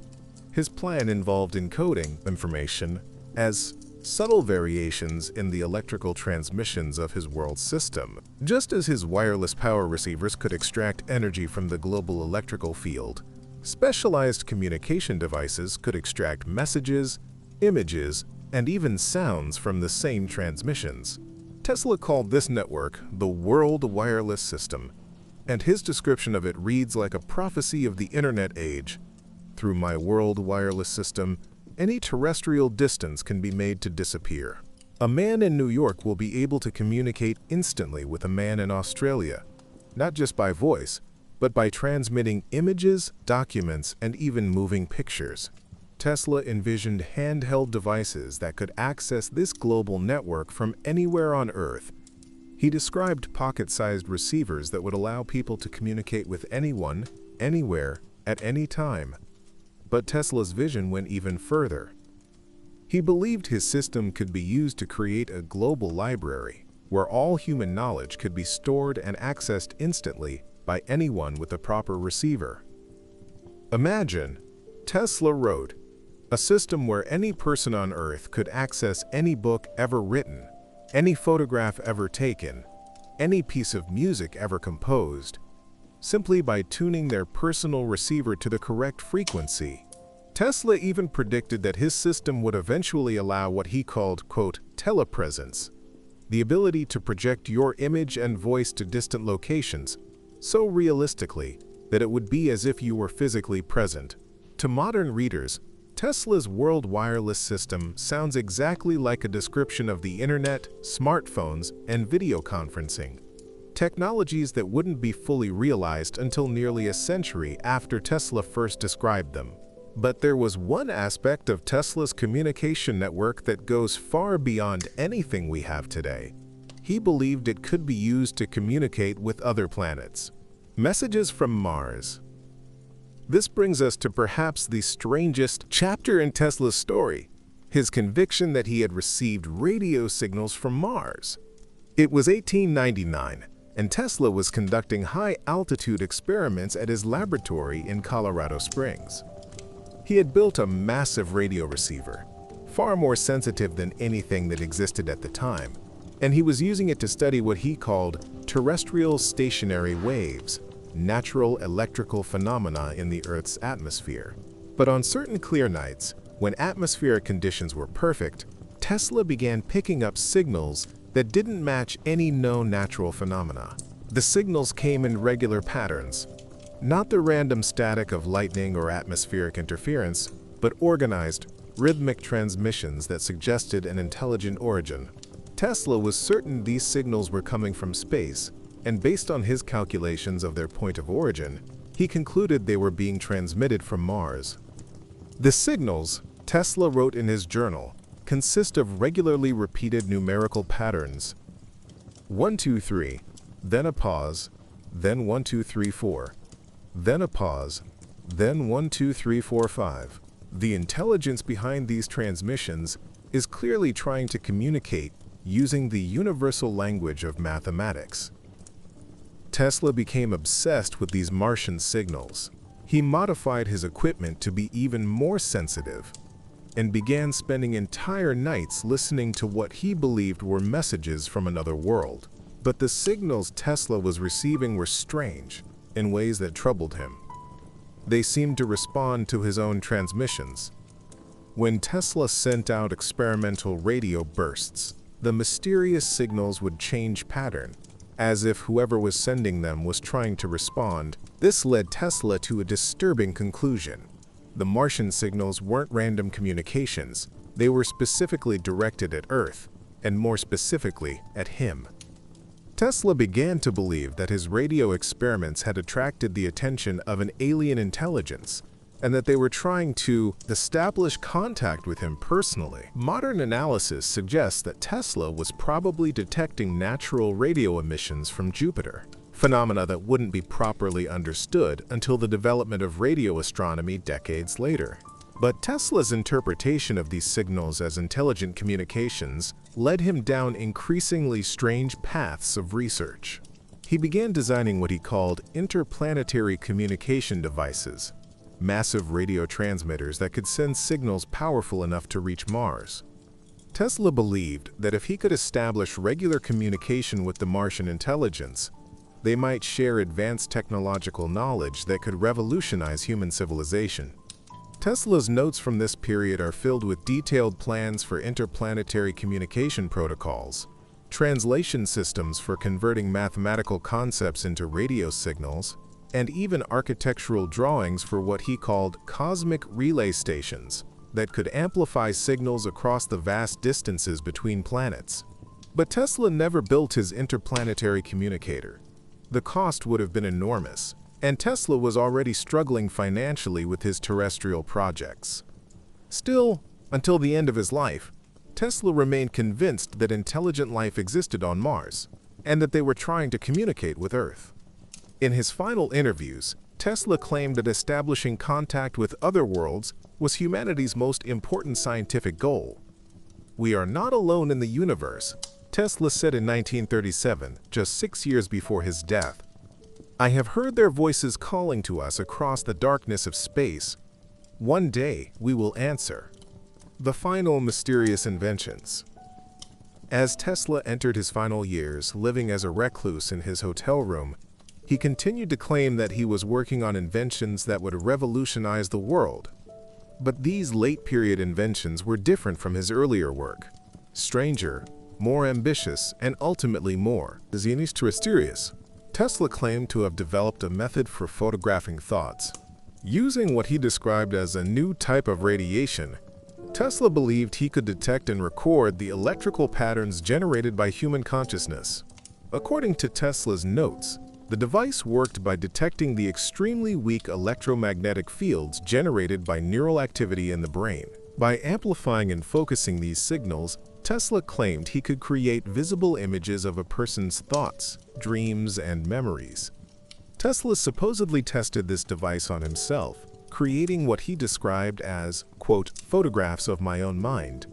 Speaker 1: His plan involved encoding information as subtle variations in the electrical transmissions of his world system. Just as his wireless power receivers could extract energy from the global electrical field, specialized communication devices could extract messages, images, and even sounds from the same transmissions. Tesla called this network the World Wireless System, and his description of it reads like a prophecy of the Internet age. Through my world wireless system, any terrestrial distance can be made to disappear. A man in New York will be able to communicate instantly with a man in Australia, not just by voice, but by transmitting images, documents, and even moving pictures. Tesla envisioned handheld devices that could access this global network from anywhere on Earth. He described pocket-sized receivers that would allow people to communicate with anyone, anywhere, at any time. But Tesla's vision went even further. He believed his system could be used to create a global library, where all human knowledge could be stored and accessed instantly by anyone with a proper receiver. Imagine, Tesla wrote, a system where any person on Earth could access any book ever written, any photograph ever taken, any piece of music ever composed, simply by tuning their personal receiver to the correct frequency. Tesla even predicted that his system would eventually allow what he called, quote, telepresence, the ability to project your image and voice to distant locations so realistically that it would be as if you were physically present. To modern readers, Tesla's world wireless system sounds exactly like a description of the internet, smartphones, and video conferencing, technologies that wouldn't be fully realized until nearly a century after Tesla first described them. But there was one aspect of Tesla's communication network that goes far beyond anything we have today. He believed it could be used to communicate with other planets. Messages from Mars. This brings us to perhaps the strangest chapter in Tesla's story, his conviction that he had received radio signals from Mars. It was 1899, and Tesla was conducting high-altitude experiments at his laboratory in Colorado Springs. He had built a massive radio receiver, far more sensitive than anything that existed at the time, and he was using it to study what he called terrestrial stationary waves, natural electrical phenomena in the Earth's atmosphere. But on certain clear nights, when atmospheric conditions were perfect, Tesla began picking up signals that didn't match any known natural phenomena. The signals came in regular patterns, not the random static of lightning or atmospheric interference, but organized, rhythmic transmissions that suggested an intelligent origin. Tesla was certain these signals were coming from space, and based on his calculations of their point of origin, he concluded they were being transmitted from Mars. The signals, Tesla wrote in his journal, consist of regularly repeated numerical patterns. 1, 2, 3, then a pause, then 1, 2, 3, 4, then a pause, then 1, 2, 3, 4, 5. The intelligence behind these transmissions is clearly trying to communicate using the universal language of mathematics. Tesla became obsessed with these Martian signals. He modified his equipment to be even more sensitive and began spending entire nights listening to what he believed were messages from another world. But the signals Tesla was receiving were strange in ways that troubled him. They seemed to respond to his own transmissions. When Tesla sent out experimental radio bursts, the mysterious signals would change pattern, as if whoever was sending them was trying to respond. This led Tesla to a disturbing conclusion. The Martian signals weren't random communications. They were specifically directed at Earth, and more specifically, at him. Tesla began to believe that his radio experiments had attracted the attention of an alien intelligence, and that they were trying to establish contact with him personally. Modern analysis suggests that Tesla was probably detecting natural radio emissions from Jupiter, phenomena that wouldn't be properly understood until the development of radio astronomy decades later. But Tesla's interpretation of these signals as intelligent communications led him down increasingly strange paths of research. He began designing what he called interplanetary communication devices, massive radio transmitters that could send signals powerful enough to reach Mars. Tesla believed that if he could establish regular communication with the Martian intelligence, they might share advanced technological knowledge that could revolutionize human civilization. Tesla's notes from this period are filled with detailed plans for interplanetary communication protocols, translation systems for converting mathematical concepts into radio signals, and even architectural drawings for what he called cosmic relay stations that could amplify signals across the vast distances between planets. But Tesla never built his interplanetary communicator. The cost would have been enormous, and Tesla was already struggling financially with his terrestrial projects. Still, until the end of his life, Tesla remained convinced that intelligent life existed on Mars, and that they were trying to communicate with Earth. In his final interviews, Tesla claimed that establishing contact with other worlds was humanity's most important scientific goal. "We are not alone in the universe," Tesla said in 1937, just 6 years before his death. "I have heard their voices calling to us across the darkness of space. One day we will answer." The final mysterious inventions. As Tesla entered his final years, living as a recluse in his hotel room, he continued to claim that he was working on inventions that would revolutionize the world. But these late-period inventions were different from his earlier work. Stranger, more ambitious, and ultimately more mysterious. Tesla claimed to have developed a method for photographing thoughts. Using what he described as a new type of radiation, Tesla believed he could detect and record the electrical patterns generated by human consciousness. According to Tesla's notes, the device worked by detecting the extremely weak electromagnetic fields generated by neural activity in the brain. By amplifying and focusing these signals, Tesla claimed he could create visible images of a person's thoughts, dreams, and memories. Tesla supposedly tested this device on himself, creating what he described as, quote, "photographs of my own mind."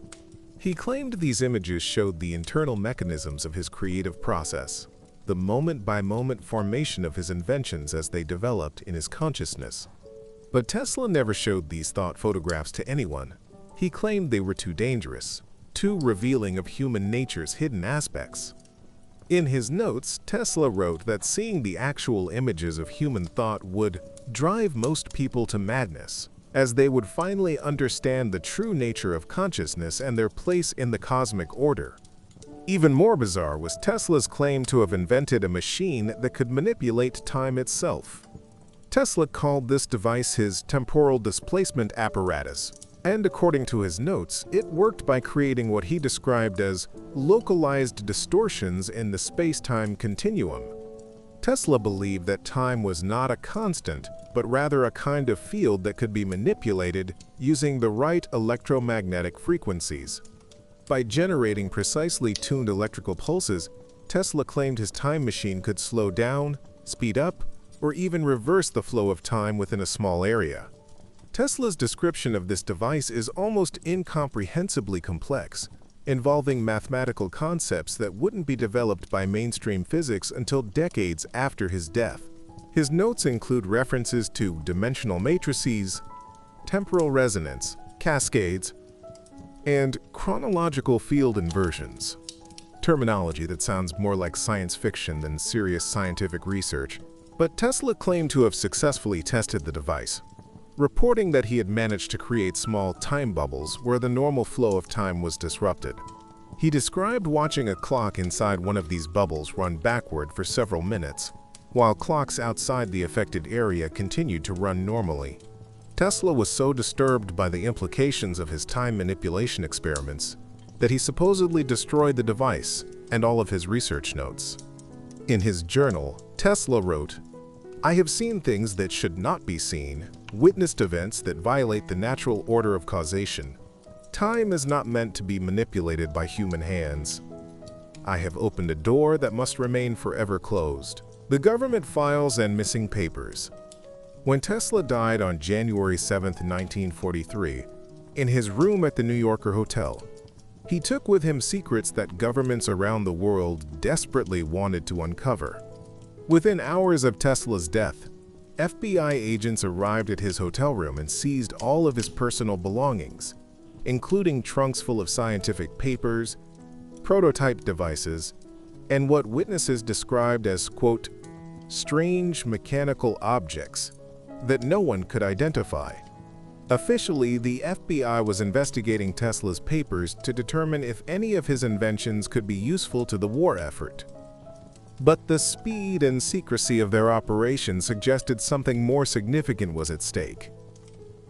Speaker 1: He claimed these images showed the internal mechanisms of his creative process, the moment-by-moment formation of his inventions as they developed in his consciousness. But Tesla never showed these thought photographs to anyone. He claimed they were too dangerous, too revealing of human nature's hidden aspects. In his notes, Tesla wrote that seeing the actual images of human thought would drive most people to madness, as they would finally understand the true nature of consciousness and their place in the cosmic order. Even more bizarre was Tesla's claim to have invented a machine that could manipulate time itself. Tesla called this device his temporal displacement apparatus, and according to his notes, it worked by creating what he described as localized distortions in the space-time continuum. Tesla believed that time was not a constant, but rather a kind of field that could be manipulated using the right electromagnetic frequencies. By generating precisely tuned electrical pulses, Tesla claimed his time machine could slow down, speed up, or even reverse the flow of time within a small area. Tesla's description of this device is almost incomprehensibly complex, involving mathematical concepts that wouldn't be developed by mainstream physics until decades after his death. His notes include references to dimensional matrices, temporal resonance, cascades, and chronological field inversions, terminology that sounds more like science fiction than serious scientific research. But Tesla claimed to have successfully tested the device, reporting that he had managed to create small time bubbles where the normal flow of time was disrupted. He described watching a clock inside one of these bubbles run backward for several minutes, while clocks outside the affected area continued to run normally. Tesla was so disturbed by the implications of his time manipulation experiments that he supposedly destroyed the device and all of his research notes. In his journal, Tesla wrote, "I have seen things that should not be seen, witnessed events that violate the natural order of causation. Time is not meant to be manipulated by human hands. I have opened a door that must remain forever closed. The government files and missing papers. When Tesla died on January 7, 1943, in his room at the New Yorker Hotel, he took with him secrets that governments around the world desperately wanted to uncover. Within hours of Tesla's death, FBI agents arrived at his hotel room and seized all of his personal belongings, including trunks full of scientific papers, prototype devices, and what witnesses described as, quote, strange mechanical objects that no one could identify. Officially, the FBI was investigating Tesla's papers to determine if any of his inventions could be useful to the war effort. But the speed and secrecy of their operation suggested something more significant was at stake.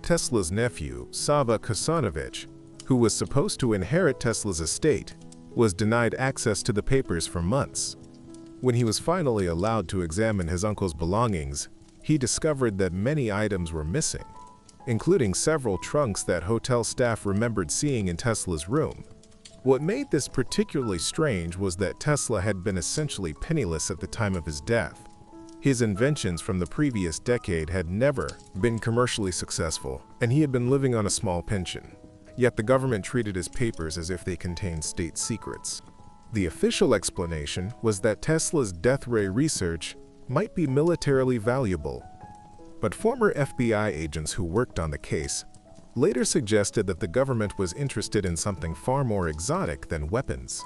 Speaker 1: Tesla's nephew, Sava Kasanovich, who was supposed to inherit Tesla's estate, was denied access to the papers for months. When he was finally allowed to examine his uncle's belongings, he discovered that many items were missing, including several trunks that hotel staff remembered seeing in Tesla's room. What made this particularly strange was that Tesla had been essentially penniless at the time of his death. His inventions from the previous decade had never been commercially successful, and he had been living on a small pension. Yet the government treated his papers as if they contained state secrets. The official explanation was that Tesla's death ray research might be militarily valuable, but former FBI agents who worked on the case later suggested that the government was interested in something far more exotic than weapons.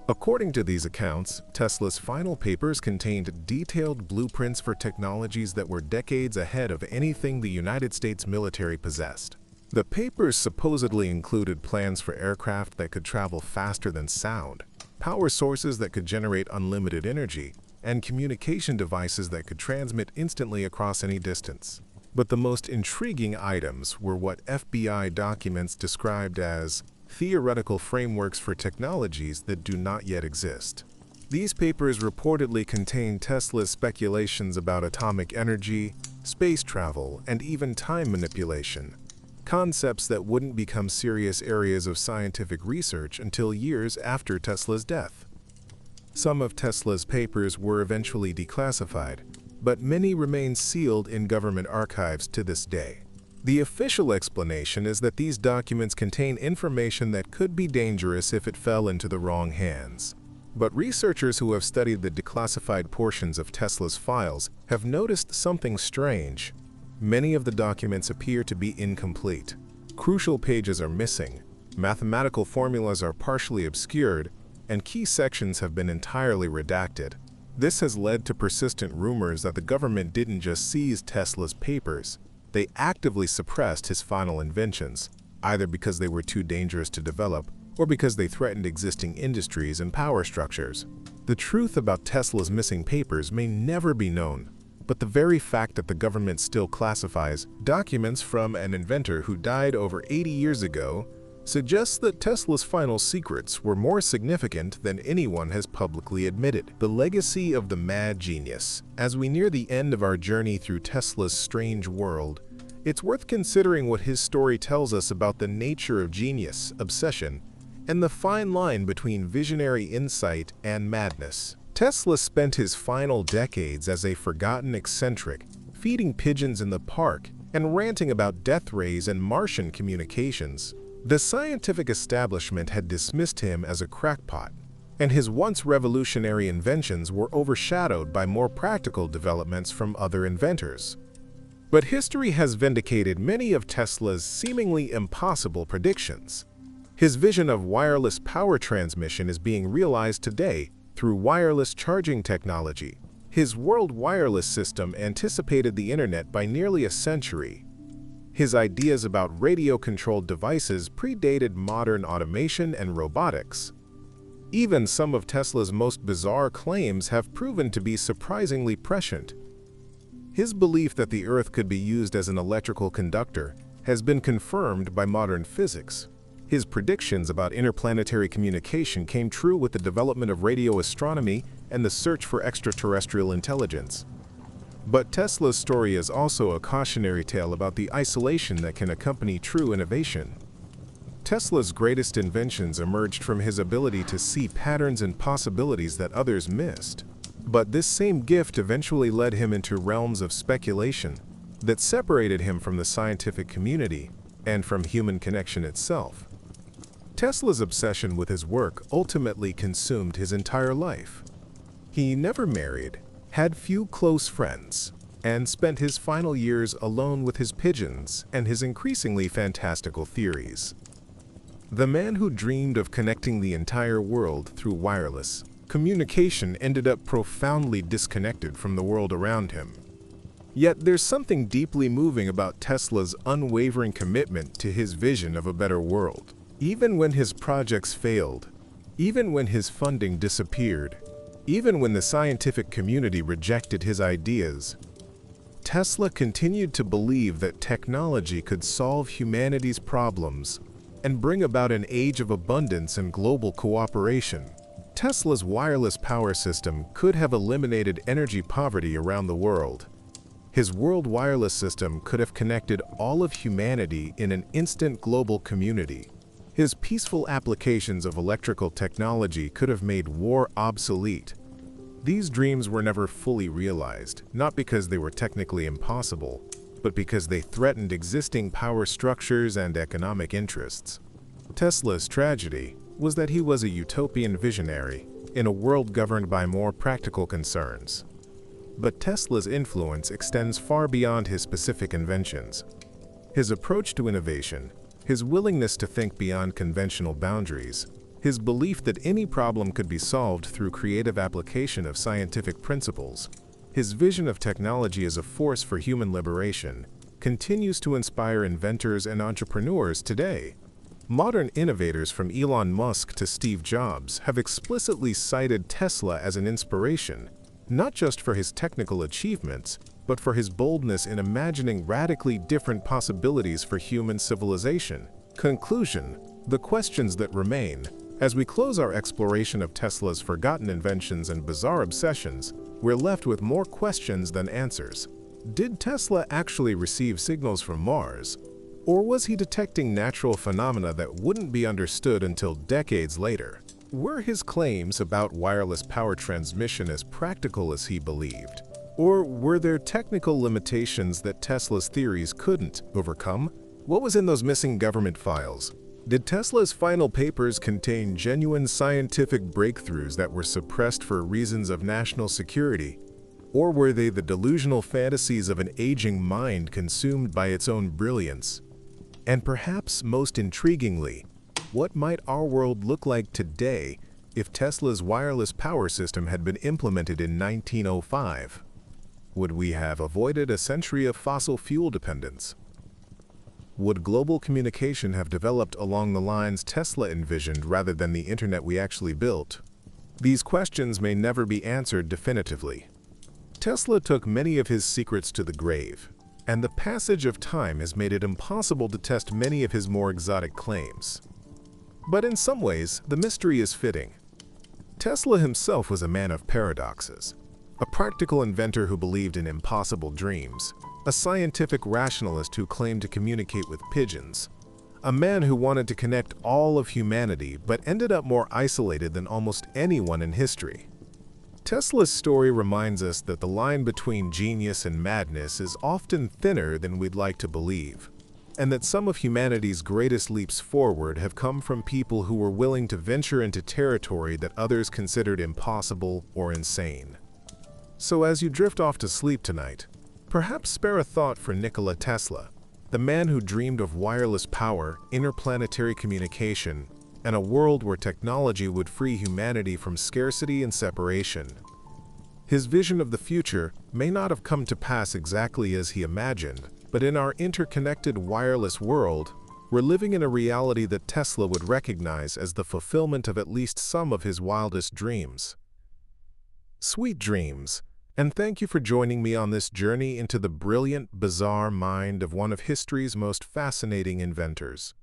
Speaker 1: According to these accounts, Tesla's final papers contained detailed blueprints for technologies that were decades ahead of anything the United States military possessed. The papers supposedly included plans for aircraft that could travel faster than sound, power sources that could generate unlimited energy, and communication devices that could transmit instantly across any distance. But the most intriguing items were what FBI documents described as theoretical frameworks for technologies that do not yet exist. These papers reportedly contained Tesla's speculations about atomic energy, space travel, and even time manipulation, concepts that wouldn't become serious areas of scientific research until years after Tesla's death. Some of Tesla's papers were eventually declassified, but many remain sealed in government archives to this day. The official explanation is that these documents contain information that could be dangerous if it fell into the wrong hands. But researchers who have studied the declassified portions of Tesla's files have noticed something strange. Many of the documents appear to be incomplete. Crucial pages are missing, mathematical formulas are partially obscured, and key sections have been entirely redacted. This has led to persistent rumors that the government didn't just seize Tesla's papers, they actively suppressed his final inventions, either because they were too dangerous to develop or because they threatened existing industries and power structures. The truth about Tesla's missing papers may never be known, but the very fact that the government still classifies documents from an inventor who died over 80 years ago suggests that Tesla's final secrets were more significant than anyone has publicly admitted. The legacy of the mad genius. As we near the end of our journey through Tesla's strange world, it's worth considering what his story tells us about the nature of genius, obsession, and the fine line between visionary insight and madness. Tesla spent his final decades as a forgotten eccentric, feeding pigeons in the park and ranting about death rays and Martian communications. The scientific establishment had dismissed him as a crackpot, and his once revolutionary inventions were overshadowed by more practical developments from other inventors. But history has vindicated many of Tesla's seemingly impossible predictions. His vision of wireless power transmission is being realized today through wireless charging technology. His world wireless system anticipated the internet by nearly a century. His ideas about radio-controlled devices predated modern automation and robotics. Even some of Tesla's most bizarre claims have proven to be surprisingly prescient. His belief that the Earth could be used as an electrical conductor has been confirmed by modern physics. His predictions about interplanetary communication came true with the development of radio astronomy and the search for extraterrestrial intelligence. But Tesla's story is also a cautionary tale about the isolation that can accompany true innovation. Tesla's greatest inventions emerged from his ability to see patterns and possibilities that others missed. But this same gift eventually led him into realms of speculation that separated him from the scientific community and from human connection itself. Tesla's obsession with his work ultimately consumed his entire life. He never married, had few close friends, and spent his final years alone with his pigeons and his increasingly fantastical theories. The man who dreamed of connecting the entire world through wireless communication ended up profoundly disconnected from the world around him. Yet there's something deeply moving about Tesla's unwavering commitment to his vision of a better world. Even when his projects failed, even when his funding disappeared, even when the scientific community rejected his ideas, Tesla continued to believe that technology could solve humanity's problems and bring about an age of abundance and global cooperation. Tesla's wireless power system could have eliminated energy poverty around the world. His world wireless system could have connected all of humanity in an instant global community. His peaceful applications of electrical technology could have made war obsolete. These dreams were never fully realized, not because they were technically impossible, but because they threatened existing power structures and economic interests. Tesla's tragedy was that he was a utopian visionary in a world governed by more practical concerns. But Tesla's influence extends far beyond his specific inventions. His approach to innovation, his willingness to think beyond conventional boundaries, his belief that any problem could be solved through creative application of scientific principles, his vision of technology as a force for human liberation, continues to inspire inventors and entrepreneurs today. Modern innovators from Elon Musk to Steve Jobs have explicitly cited Tesla as an inspiration, not just for his technical achievements, but for his boldness in imagining radically different possibilities for human civilization. Conclusion: the questions that remain. As we close our exploration of Tesla's forgotten inventions and bizarre obsessions, we're left with more questions than answers. Did Tesla actually receive signals from Mars? Or was he detecting natural phenomena that wouldn't be understood until decades later? Were his claims about wireless power transmission as practical as he believed? Or were there technical limitations that Tesla's theories couldn't overcome? What was in those missing government files? Did Tesla's final papers contain genuine scientific breakthroughs that were suppressed for reasons of national security? Or were they the delusional fantasies of an aging mind consumed by its own brilliance? And perhaps most intriguingly, what might our world look like today if Tesla's wireless power system had been implemented in 1905? Would we have avoided a century of fossil fuel dependence? Would global communication have developed along the lines Tesla envisioned rather than the internet we actually built? These questions may never be answered definitively. Tesla took many of his secrets to the grave, and the passage of time has made it impossible to test many of his more exotic claims. But in some ways, the mystery is fitting. Tesla himself was a man of paradoxes, a practical inventor who believed in impossible dreams, a scientific rationalist who claimed to communicate with pigeons, a man who wanted to connect all of humanity but ended up more isolated than almost anyone in history. Tesla's story reminds us that the line between genius and madness is often thinner than we'd like to believe, and that some of humanity's greatest leaps forward have come from people who were willing to venture into territory that others considered impossible or insane. So as you drift off to sleep tonight, perhaps spare a thought for Nikola Tesla, the man who dreamed of wireless power, interplanetary communication, and a world where technology would free humanity from scarcity and separation. His vision of the future may not have come to pass exactly as he imagined, but in our interconnected wireless world, we're living in a reality that Tesla would recognize as the fulfillment of at least some of his wildest dreams. Sweet dreams, and thank you for joining me on this journey into the brilliant, bizarre mind of one of history's most fascinating inventors.